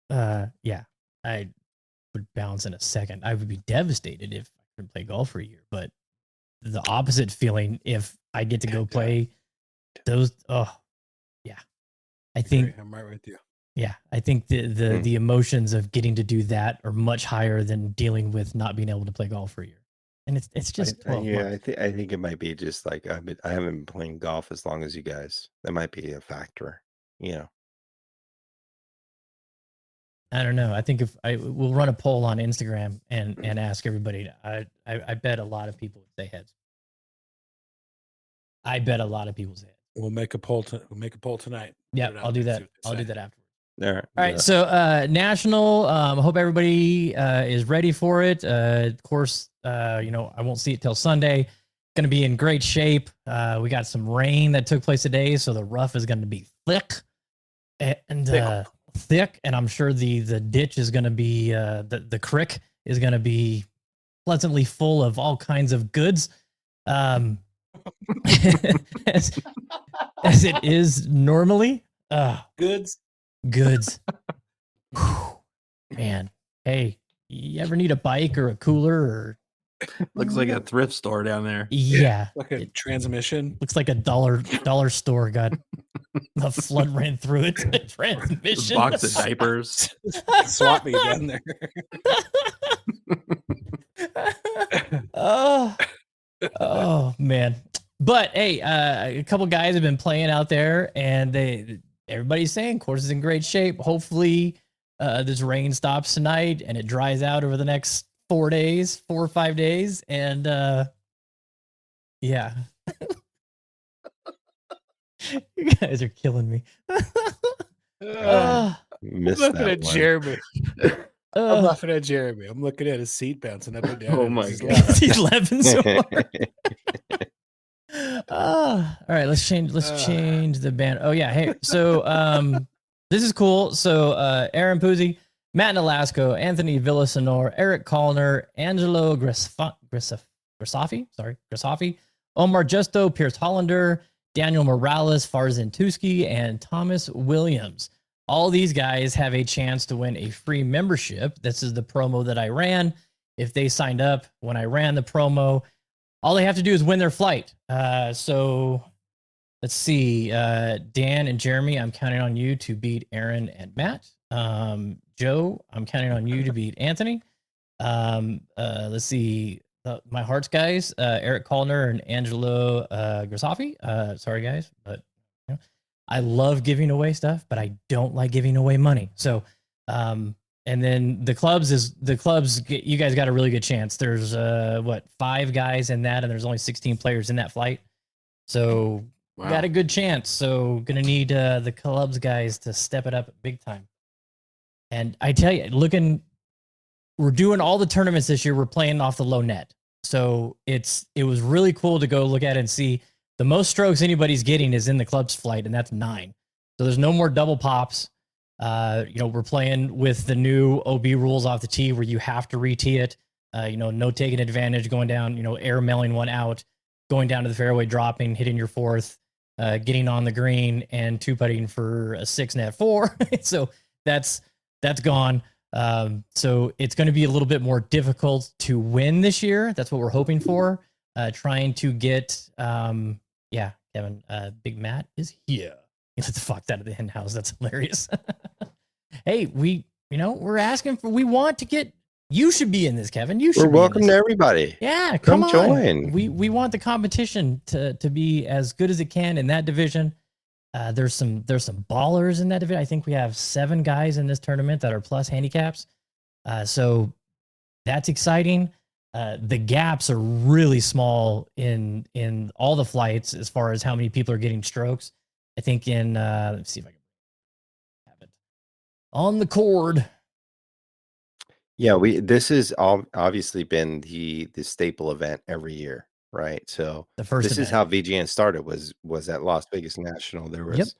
Yeah, I would bounce in a second. I would be devastated if I could play golf for a year, but the opposite feeling if I get to go play those. Oh, yeah. I think I'm right with you. Yeah, I think the emotions of getting to do that are much higher than dealing with not being able to play golf for a year. And it's just 12 months. I think it might be just like I haven't been playing golf as long as you guys. That might be a factor. You know. I don't know. I think if we'll run a poll on Instagram and ask everybody. I bet a lot of people would say heads. I bet a lot of people say heads. We'll make a poll. We'll make a poll tonight. Yeah, Put it out I'll do there, that. see what they I'll do say. that afterwards. All right. So national. I hope everybody is ready for it. Of course, I won't see it till Sunday. Going to be in great shape. We got some rain that took place today, so the rough is going to be thick and thick. And I'm sure the ditch is going to be the creek is going to be pleasantly full of all kinds of goods. As it is normally. Goods. Whew. Man, hey, you ever need a bike or a cooler or Looks like a thrift store down there. yeah, Like a transmission. looks like a dollar store got the flood ran through it. A Transmission. box of diapers. Swap me down there. oh man. But hey, a couple guys have been playing out there, and everybody's saying course is in great shape. Hopefully, this rain stops tonight and it dries out over the next 4 or 5 days, and yeah. You guys are killing me. I'm Missed laughing that at one. Jeremy. I'm laughing at Jeremy. I'm looking at his seat bouncing up and down. Oh and my he's God. laughing. He's laughing so hard. All right, let's change the band. Oh yeah, hey, so this is cool. So Aaron Puzzi, Matt Nolasco, Anthony Villasenor, Eric Kallner, Angelo Grisafi, Omar Justo, Pierce Hollander, Daniel Morales, Farzan Tuski, and Thomas Williams. All these guys have a chance to win a free membership. This is the promo that I ran. If they signed up when I ran the promo, all they have to do is win their flight. So let's see. Dan and Jeremy, I'm counting on you to beat Aaron and Matt. Joe, I'm counting on you to beat Anthony. Let's see. My hearts guys, Eric Kallner and Angelo Grisafi. Sorry guys, but I love giving away stuff, but I don't like giving away money. So, and then the clubs, you guys got a really good chance. There's 5 guys in that, and there's only 16 players in that flight. So Wow. got a good chance. So gonna need the clubs guys to step it up big time. And I tell you, looking we're doing all the tournaments this year. We're playing off the low net. So it was really cool to go look at it and see the most strokes anybody's getting is in the club's flight, and that's 9. So there's no more double pops. We're playing with the new OB rules off the tee where you have to re-tee it. No taking advantage, going down, air mailing one out, going down to the fairway, dropping, hitting your 4th, getting on the green, and 2-putting for a 6 net 4. So that's gone. So it's going to be a little bit more difficult to win this year. That's what we're hoping for. Trying to get, Kevin, Big Matt is here. He let the fox out of the hen house. That's hilarious. Hey, we're asking for, we want to get, you should be in this, Kevin. You should. We're welcome to everybody. Yeah, come on. Join. We want the competition to be as good as it can in that division. There's some ballers in that division. I think we have 7 guys in this tournament that are plus handicaps. So that's exciting. The gaps are really small in all the flights as far as how many people are getting strokes. I think let's see if I can have it on the cord. Yeah, this has obviously been the staple event every year, right? So The first this is how VGN started, was at Las Vegas National. There was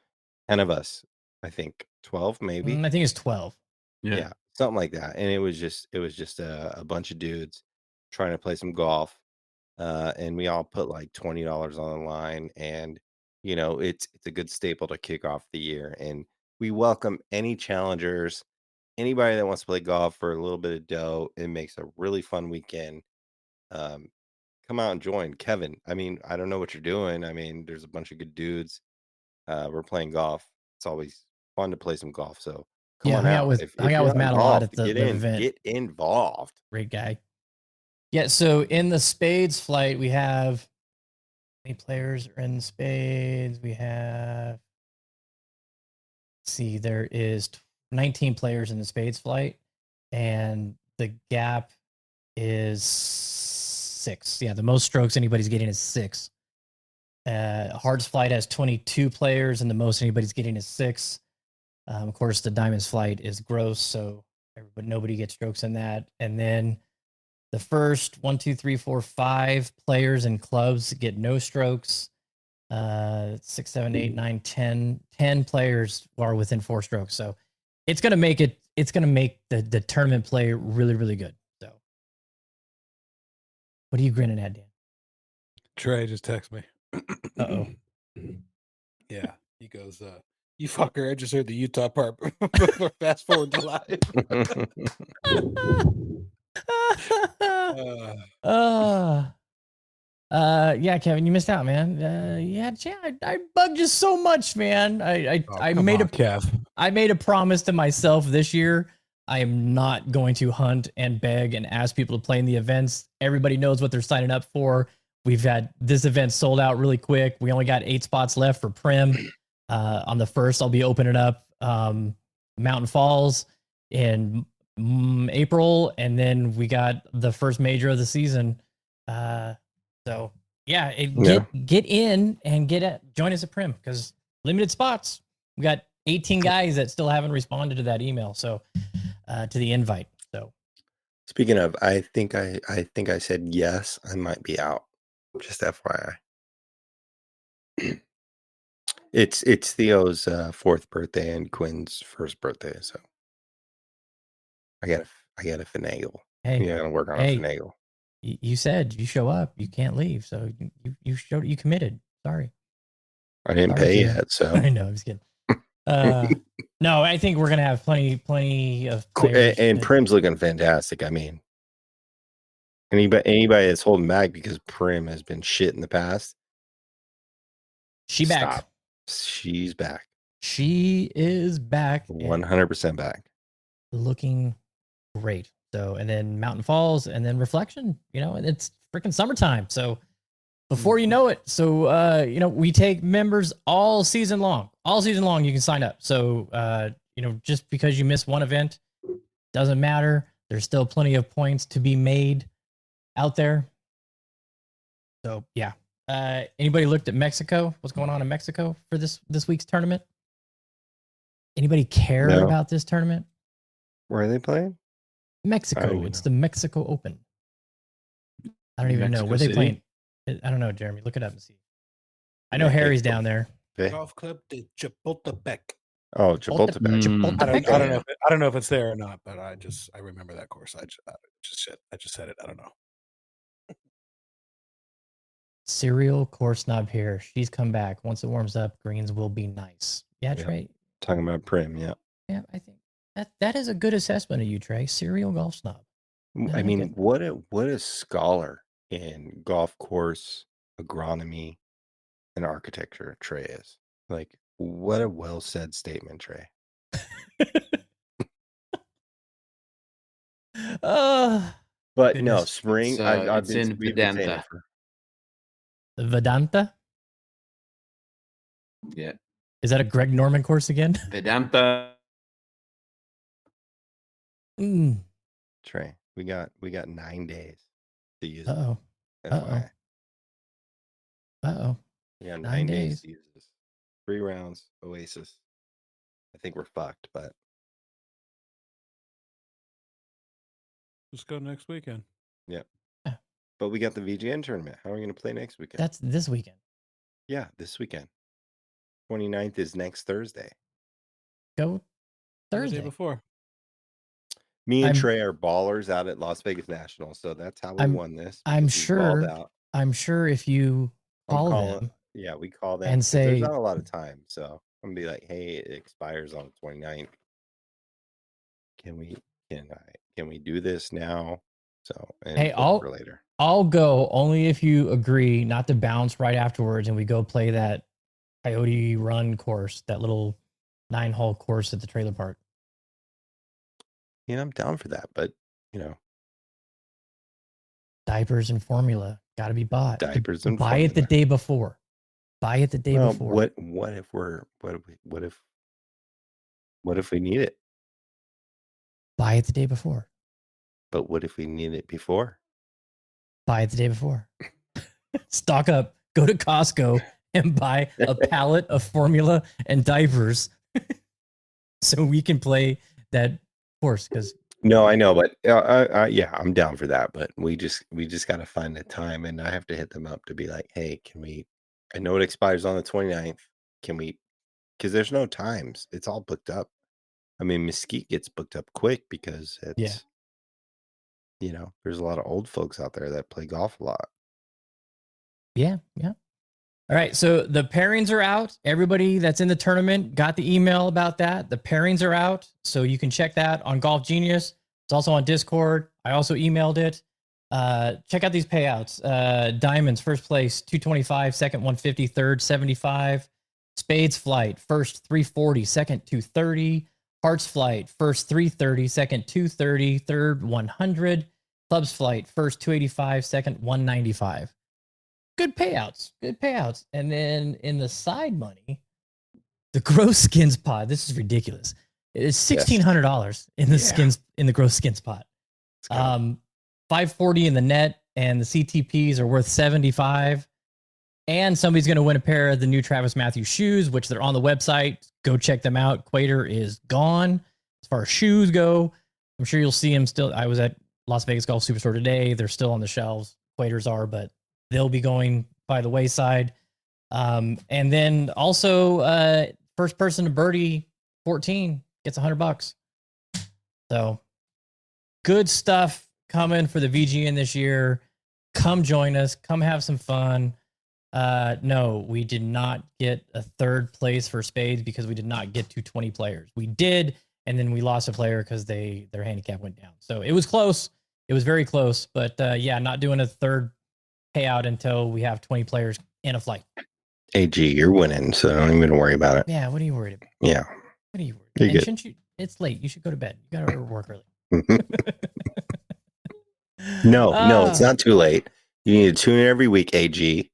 10 of us, I think 12 maybe. I think it's 12. Yeah, something like that. And it was just a bunch of dudes trying to play some golf. And we all put like $20 on the line, and it's a good staple to kick off the year. And we welcome any challengers, anybody that wants to play golf for a little bit of dough. It makes a really fun weekend. Come out and join. Kevin, I mean, I don't know what you're doing. I mean, there's a bunch of good dudes. We're playing golf. It's always fun to play some golf. So come on out. Hung out with Matt a lot at the event. Get involved. Great guy. Yeah, so in the Spades flight, we have how many players are in the Spades? We have, there is 19 players in the Spades flight, and the gap is 6. Yeah, the most strokes anybody's getting is 6. Hearts flight has 22 players, and the most anybody's getting is 6. Of course, the Diamonds flight is gross, so nobody gets strokes in that. And then the first 1, 2, 3, 4, 5 players in clubs get no strokes. 6, 7, 8, 9, 10 players are within 4 strokes. So it's going to make the tournament play really, really good. So what are you grinning at, Dan? Trey just texted me. Uh-oh. Yeah. He goes, you fucker, I just heard the Utah part. Fast forward to live. Yeah, Kevin, you missed out, man. I bugged you so much, man. I made a promise to myself this year. I am not going to hunt and beg and ask people to play in the events. Everybody knows what they're signing up for. We've had this event sold out really quick. We only got 8 spots left for Prim. On the 1st, I'll be opening up Mountain Falls in April, and then we got the first major of the season. So yeah, get in and join us at Prim, because limited spots. We got 18 guys that still haven't responded to that email, so to the invite. So speaking of, I think I said yes. I might be out. Just FYI. It's Theo's 4th birthday and Quinn's 1st birthday, so I gotta finagle. Hey, you gotta work on a finagle. You said you show up, you can't leave, so you committed. Sorry, I didn't pay yet, so I know. I was kidding. No, I think we're gonna have plenty of players. And Prim's looking fantastic. I mean, anybody that's holding back because Prim has been shit in the past. She's back. She's back. She is back. 100% back. Looking great. So, and then Mountain Falls, and then Reflection, and it's freaking summertime. So before you know it, we take members all season long. All season long, you can sign up. So, just because you miss one event doesn't matter. There's still plenty of points to be made out there. So, yeah. Anybody looked at Mexico? What's going on in Mexico for this week's tournament? Anybody care about this tournament? Where are they playing? Mexico. even It's know. the Mexico Open. I don't even know Mexico where they City? playing. I don't know, Jeremy. Look it up and see. I know Mexico. Harry's down there. Golf Club de Chapultepec. Oh, Chapultepec. Mm. I don't Chapultepec. know. I don't know if it's there or not, but I remember that course. I just said it. I don't know. Serial course knob here. She's come back. Once it warms up, greens will be nice. Yeah, Yep. Trey. Talking about Prim, yeah. Yeah, I think that is a good assessment of you, Trey. Serial golf snob. I I like mean, it. what a scholar in golf course agronomy and architecture Trey is. Like, what a well said statement, Trey. But no, Goodness. spring. It's, I've it's been in we've been saying it Vedanta. for The Vedanta? Yeah. Is that a Greg Norman course again? Vedanta. Mm. Trey. We got 9 days to use it. Uh-oh. FYI. Uh-oh. We got 9 9 days days. to use this. 3 rounds, Oasis. I think we're fucked, but Just go next weekend. but we got the VGN tournament. How are we going to play next weekend? That's this weekend. Yeah, this weekend. 29th is next Thursday. Go The Thursday. day before. Me and I'm- Trey are ballers out at Las Vegas National, so that's how we won this. I'm because we balled sure. out. I'm sure if you I'm call calling. them, Yeah, we call them and 'cause there's say- not a lot of time, so I'm gonna be like, "Hey, it expires on the 29th. Can we do this now?" So and Hey, put it I'll- for later. I'll go only if you agree not to bounce right afterwards and we go play that Coyote Run course, that little 9-hole course at the trailer park. Yeah, I'm down for that, but Diapers and formula got to be bought. diapers and buy it the formula. day before. Buy it the day Well, before. what if we need it? Buy it the day before. But what if we need it before? Buy it the day before. Stock up. Go to Costco and buy a pallet of formula and diapers so we can play that course. Because No, I know, but yeah, I'm down for that. But we just got to find the time, and I have to hit them up to be like, hey, can we? I know it expires on the 29th. Can we? Because there's no times. It's all booked up. I mean, Mesquite gets booked up quick because it's, there's a lot of old folks out there that play golf a lot. yeah. All right, so the pairings are out. Everybody that's in the tournament got the email about that. The pairings are out, so you can check that on Golf Genius. It's also on Discord. I also emailed it. Check out these payouts. Diamonds, first place, 225, second 150, third 75. Spades flight, first 340, second 230. Hearts flight, first 330, second 230, third 100. Clubs flight, first 285, second 195. Good payouts. And then in the side money, the gross skins pot. This is ridiculous. It is $1,600 in the skins in the gross skins pot. 540 in the net, and the CTPs are worth 75. And somebody's going to win a pair of the new Travis Matthews shoes, which they're on the website. Go check them out. Quater is gone as far as shoes go. I'm sure you'll see them still. I was at Las Vegas Golf Superstore today. They're still on the shelves. Quaters are, but they'll be going by the wayside. And then also, first person to birdie 14 gets $100. So good stuff coming for the VGN this year. Come join us. Come have some fun. No, we did not get a third place for Spades because we did not get to 20 players. We did, and then we lost a player because their handicap went down. So it was close. It was very close, but yeah, not doing a third payout until we have 20 players in a flight. AG, you're winning, so don't even worry about it. Yeah, what are you worried about? Yeah. What are you worried You're about? And good. shouldn't you? It's late. You should go to bed. You got to work early. No, it's not too late. You need to tune in every week, AG.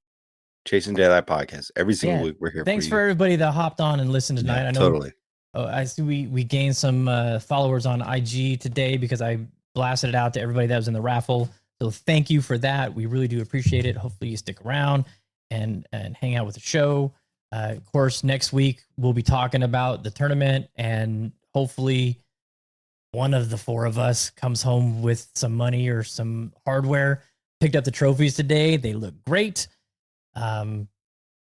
Chasing Daylight Podcast. Every single week we're here Thanks for for you. everybody that hopped on and listened tonight. Yeah, I know totally. I see we gained some followers on IG today because I blasted it out to everybody that was in the raffle. So thank you for that. We really do appreciate it. Hopefully you stick around and hang out with the show. Of course, next week we'll be talking about the tournament and hopefully one of the four of us comes home with some money or some hardware. Picked up the trophies today. They look great.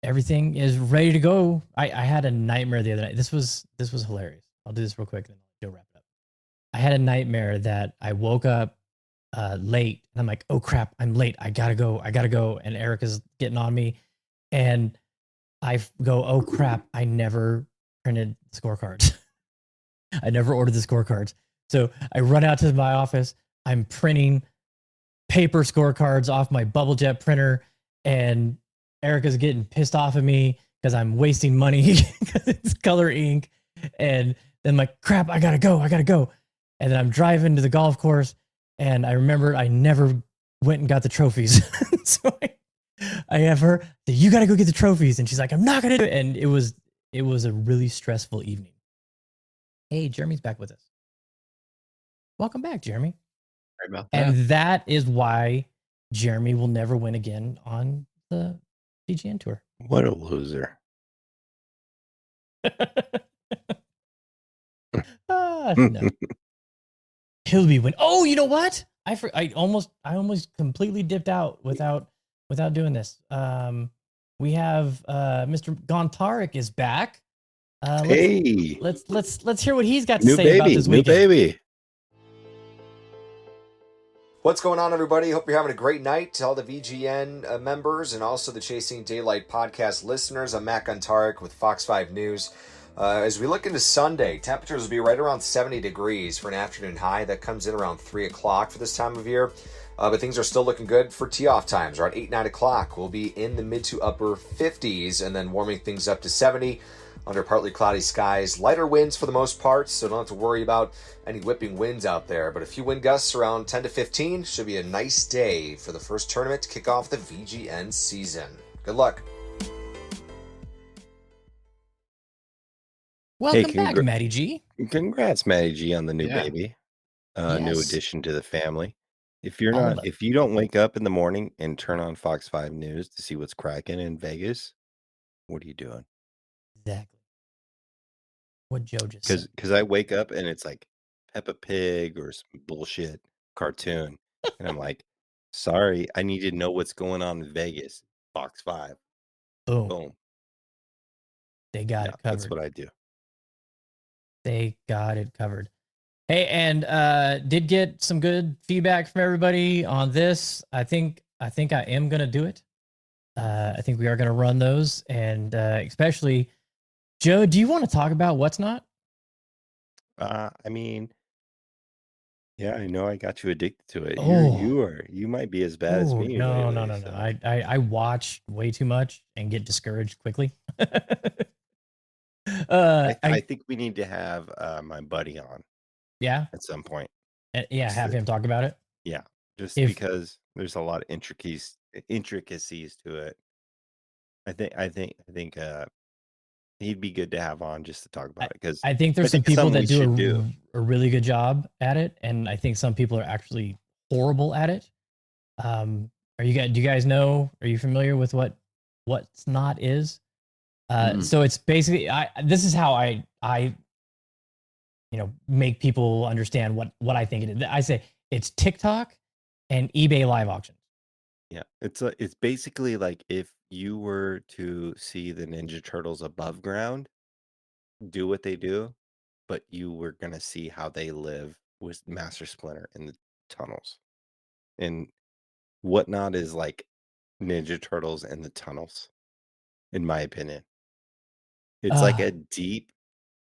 Everything is ready to go. I had a nightmare the other night. This was hilarious. I'll do this real quick and then you'll wrap it up. I had a nightmare that I woke up late and I'm like, oh crap, I'm late. I gotta go. And Erica's getting on me. And I go, oh crap, I never printed scorecards. I never ordered the scorecards. So I run out to my office. I'm printing paper scorecards off my bubble jet printer, and Erica's getting pissed off at me because I'm wasting money because it's color ink. And then I'm like, crap, I gotta go. And then I'm driving to the golf course, and I remembered I never went and got the trophies. So I have her say, you gotta go get the trophies. And she's like, I'm not gonna do it. And it was a really stressful evening. Hey, Jeremy's back with us. Welcome back, Jeremy. Sorry about that. And that is why Jeremy will never win again on the VGN Tour. What a loser. No. He'll be win. Oh, you know what? I almost completely dipped out without doing this. We have Mr. Gontarek is back. Hey, Let's hear what he's got to say about this weekend. New baby. What's going on, everybody? Hope you're having a great night. To all the VGN members and also the Chasing Daylight podcast listeners, I'm Matt Guntarek with Fox 5 News. As we look into Sunday, temperatures will be right around 70 degrees for an afternoon high. That comes in around 3 o'clock for this time of year. But things are still looking good for tee-off times. Around 8, 9 o'clock, we'll be in the mid to upper 50s and then warming things up to 70 under partly cloudy skies. Lighter winds for the most part, so don't have to worry about any whipping winds out there. But a few wind gusts around 10 to 15 should be a nice day for the first tournament to kick off the VGN season. Good luck. Welcome back, Matty G. Congrats, Matty G, on the new baby. New Yes. addition to the family. If you don't wake up in the morning and turn on Fox 5 News to see what's cracking in Vegas, what are you doing? Exactly. What Joe just said. Because I wake up and it's like Peppa Pig or some bullshit cartoon, and I'm like, sorry, I need to know what's going on in Vegas. Fox 5. Boom. They got it covered. That's what I do. They got it covered. Hey, and did get some good feedback from everybody on this. I think I am gonna do it. I think we are gonna run those, and especially Joe. Do you want to talk about what's not? I mean, yeah, I know I got you addicted to it. Oh. You might be as bad as me. No. lately, so. I watch way too much and get discouraged quickly. I think we need to have my buddy on. Yeah. At some point. Yeah, have him talk about it. Yeah, because there's a lot of intricacies to it. I think he'd be good to have on just to talk about it, because I think there's some people that do a really good job at it, and I think some people are actually horrible at it. Do you guys know? Are you familiar with what's not is? So it's basically this is how I make people understand what I think it is. I say it's TikTok and eBay live auctions. Yeah, it's basically like if you were to see the Ninja Turtles above ground do what they do, but you were gonna see how they live with Master Splinter in the tunnels. And whatnot is like Ninja Turtles in the tunnels, in my opinion. It's like a deep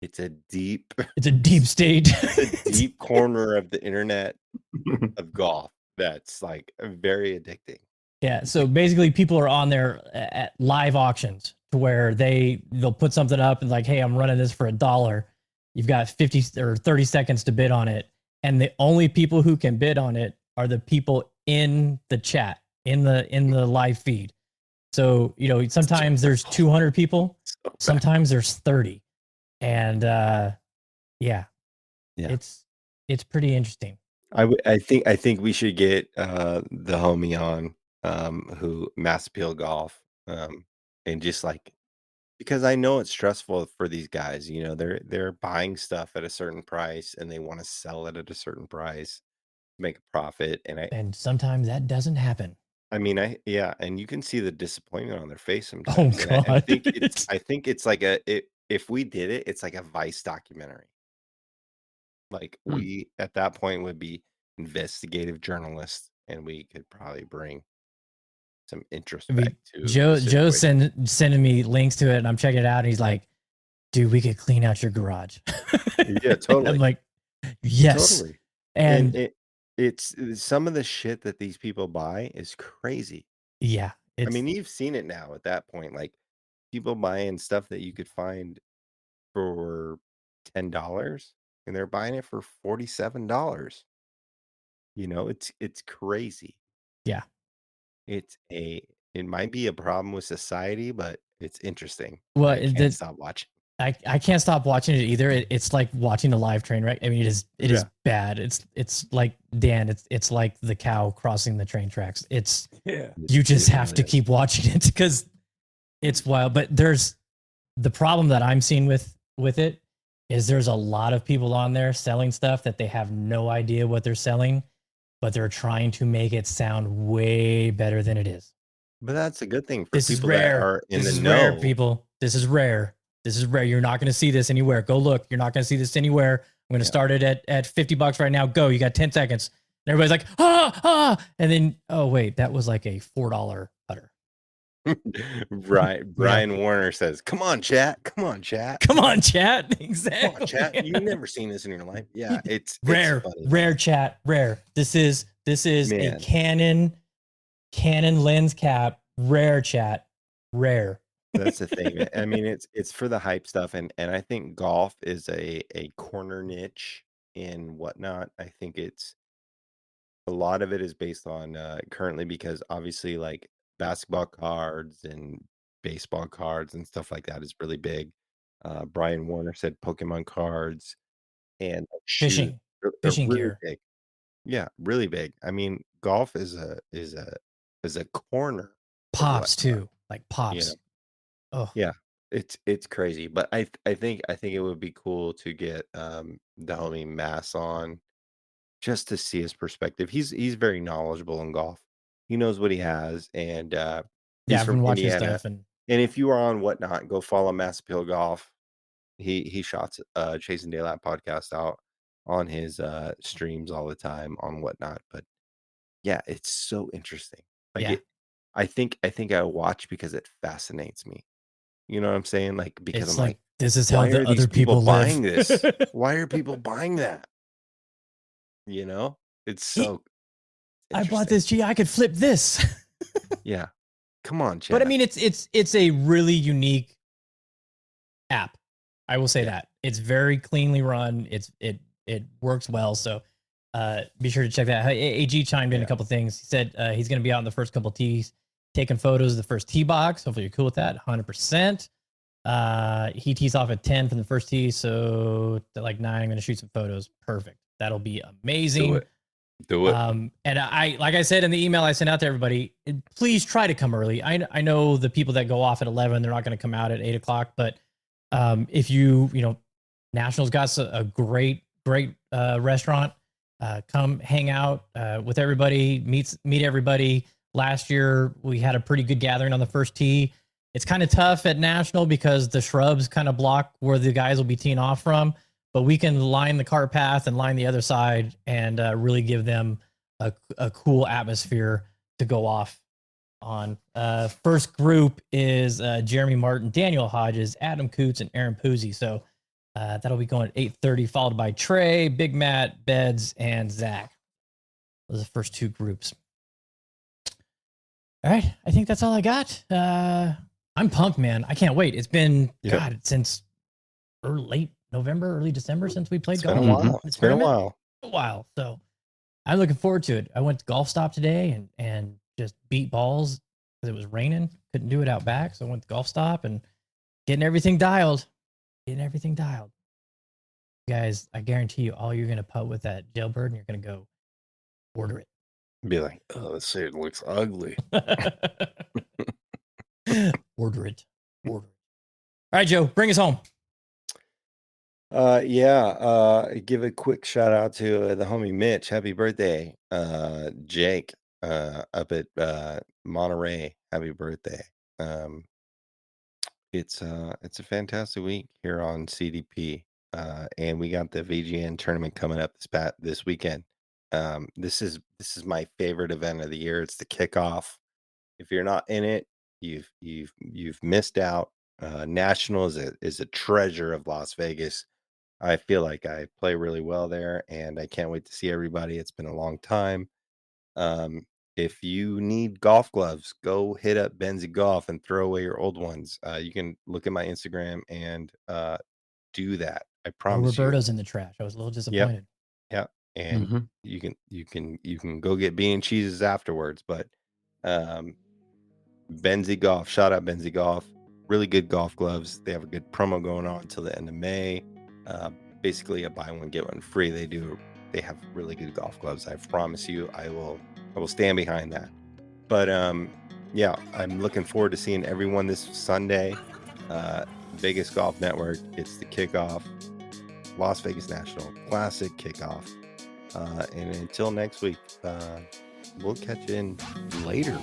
state. It's a deep corner of the internet of golf that's like very addicting. Yeah, so basically people are on there at live auctions to where they'll put something up and like, hey, I'm running this for $1. You've got 50 or 30 seconds to bid on it. And the only people who can bid on it are the people in the chat, in the live feed. So, sometimes there's 200 people, sometimes there's 30. And it's pretty interesting. I think we should get the homie on who Mass Appeal Golf and just like because I know it's stressful for these guys. You know, they're buying stuff at a certain price and they want to sell it at a certain price, make a profit. And sometimes that doesn't happen. I mean, yeah, and you can see the disappointment on their face Oh sometimes. And I God. think it's like if we did it, it's like a Vice documentary. Like we at that point would be investigative journalists, and we could probably bring some introspect to the Joe's situation. sending me links to it, and I'm checking it out, and he's like, "Dude, we could clean out your garage." Yeah, totally. I'm like, "Yes." Totally. And it's some of the shit that these people buy is crazy. yeah, I mean, you've seen it now at that point. Like people buying stuff that you could find for $10 and they're buying it for $47. You know, it's crazy. yeah. It might be a problem with society, but it's interesting. Well, I can't stop watching. I can't stop watching it either. It's like watching a live train wreck. I mean, it is bad. It's like Dan. It's like the cow crossing the train tracks. You just have to keep watching it because it's wild. But there's the problem that I'm seeing with it is there's a lot of people on there selling stuff that they have no idea what they're selling, but they're trying to make it sound way better than it is. But that's a good thing for This is people rare. that are in This the is know. rare, people. This is rare. This is rare. You're not going to see this anywhere. Go look. You're not going to see this anywhere. I'm going to start it at $50 right now. Go. You got 10 seconds. And everybody's like, and then, oh wait, that was like a $4 putter. Right. Brian Warner says, "Come on, chat. Come on, chat. Come on, chat." Exactly. Come on, chat. You've never seen this in your life. Yeah, it's rare. It's funny, rare, chat. Rare. This is Man. a Canon lens cap. Rare, chat. Rare. That's the thing. I mean, it's for the hype stuff, and I think golf is a corner niche and whatnot. I think it's a lot of it is based on currently because obviously like basketball cards and baseball cards and stuff like that is really big. Brian Warner said Pokemon cards and shoes. Fishing. They're Fishing really gear. big. Yeah, really big. I mean, golf is a corner. of Pops whatnot, too. Like pops. You know? Oh. Yeah, it's crazy, but I think it would be cool to get the homie Mass on just to see his perspective. He's very knowledgeable in golf. He knows what he has, and he's I've from been watching Indiana. stuff and if you are on Whatnot, go follow Mass Appeal Golf. He shots Chasing Daylight podcast out on his streams all the time on Whatnot. But yeah, it's so interesting. Like Yeah. I think I watch because it fascinates me. You know what I'm saying? Like because it's I'm like this is how why the are these other people buying live. this? Why are people buying that? You know, it's so. I bought interesting. this. Gee, I could flip this. Yeah, come on, chat. But I mean, it's a really unique app. I will say that it's very cleanly run. It works well. So be sure to check that. AG chimed in a couple things. He said he's going to be out in the first couple tees, taking photos of the first tee box. Hopefully you're cool with that. 100%. He tees off at 10 from the first tee. So at like 9, I'm going to shoot some photos. Perfect. That'll be amazing. Do it. And I, like I said in the email I sent out to everybody, please try to come early. I know the people that go off at 11, they're not going to come out at 8 o'clock, but if you know, Nationals got a great restaurant. Come hang out with everybody, meet everybody. Last year we had a pretty good gathering on the first tee. It's kind of tough at National because the shrubs kind of block where the guys will be teeing off from, but we can line the cart path and line the other side and really give them a cool atmosphere to go off on. First group is Jeremy Martin, Daniel Hodges, Adam Coots, and Aaron Puzzi. So that'll be going at 8:30, followed by Trey, Big Matt, Beds, and Zach. Those are the first two groups. All right, I think that's all I got. I'm pumped, man. I can't wait. It's been God since late November, early December since we played golf. Been a while. It's been a while. A while. So I'm looking forward to it. I went to Golf Stop today and just beat balls because it was raining. Couldn't do it out back, so I went to Golf Stop and getting everything dialed. Guys, I guarantee you, all you're gonna putt with that jailbird, and you're gonna go order it. Be like, oh, this shit looks ugly. Order it. right, Joe, bring us home. Give a quick shout out to the homie Mitch. Happy birthday. Jake up at Monterey. Happy birthday. It's a fantastic week here on CDP. And we got the VGN tournament coming up this weekend. This is my favorite event of the year. It's the kickoff. If you're not in it, you've missed out. National is a treasure of Las Vegas. I feel like I play really well there, and I can't wait to see everybody. It's been a long time. If you need golf gloves, go hit up Benzie Golf and throw away your old ones. You can look at my Instagram and do that. I promise you. Roberto's in the trash. I was a little disappointed. Yeah, and you can go get bean and cheeses afterwards. But Benzie Golf, shout out Benzie Golf. Really good golf gloves. They have a good promo going on until the end of May. Basically a buy one get one free. They have really good golf gloves. I promise you, I will stand behind that. But yeah, I'm looking forward to seeing everyone this Sunday. Vegas Golf Network. It's the kickoff. Las Vegas National Classic kickoff. And until next week, we'll catch you in later.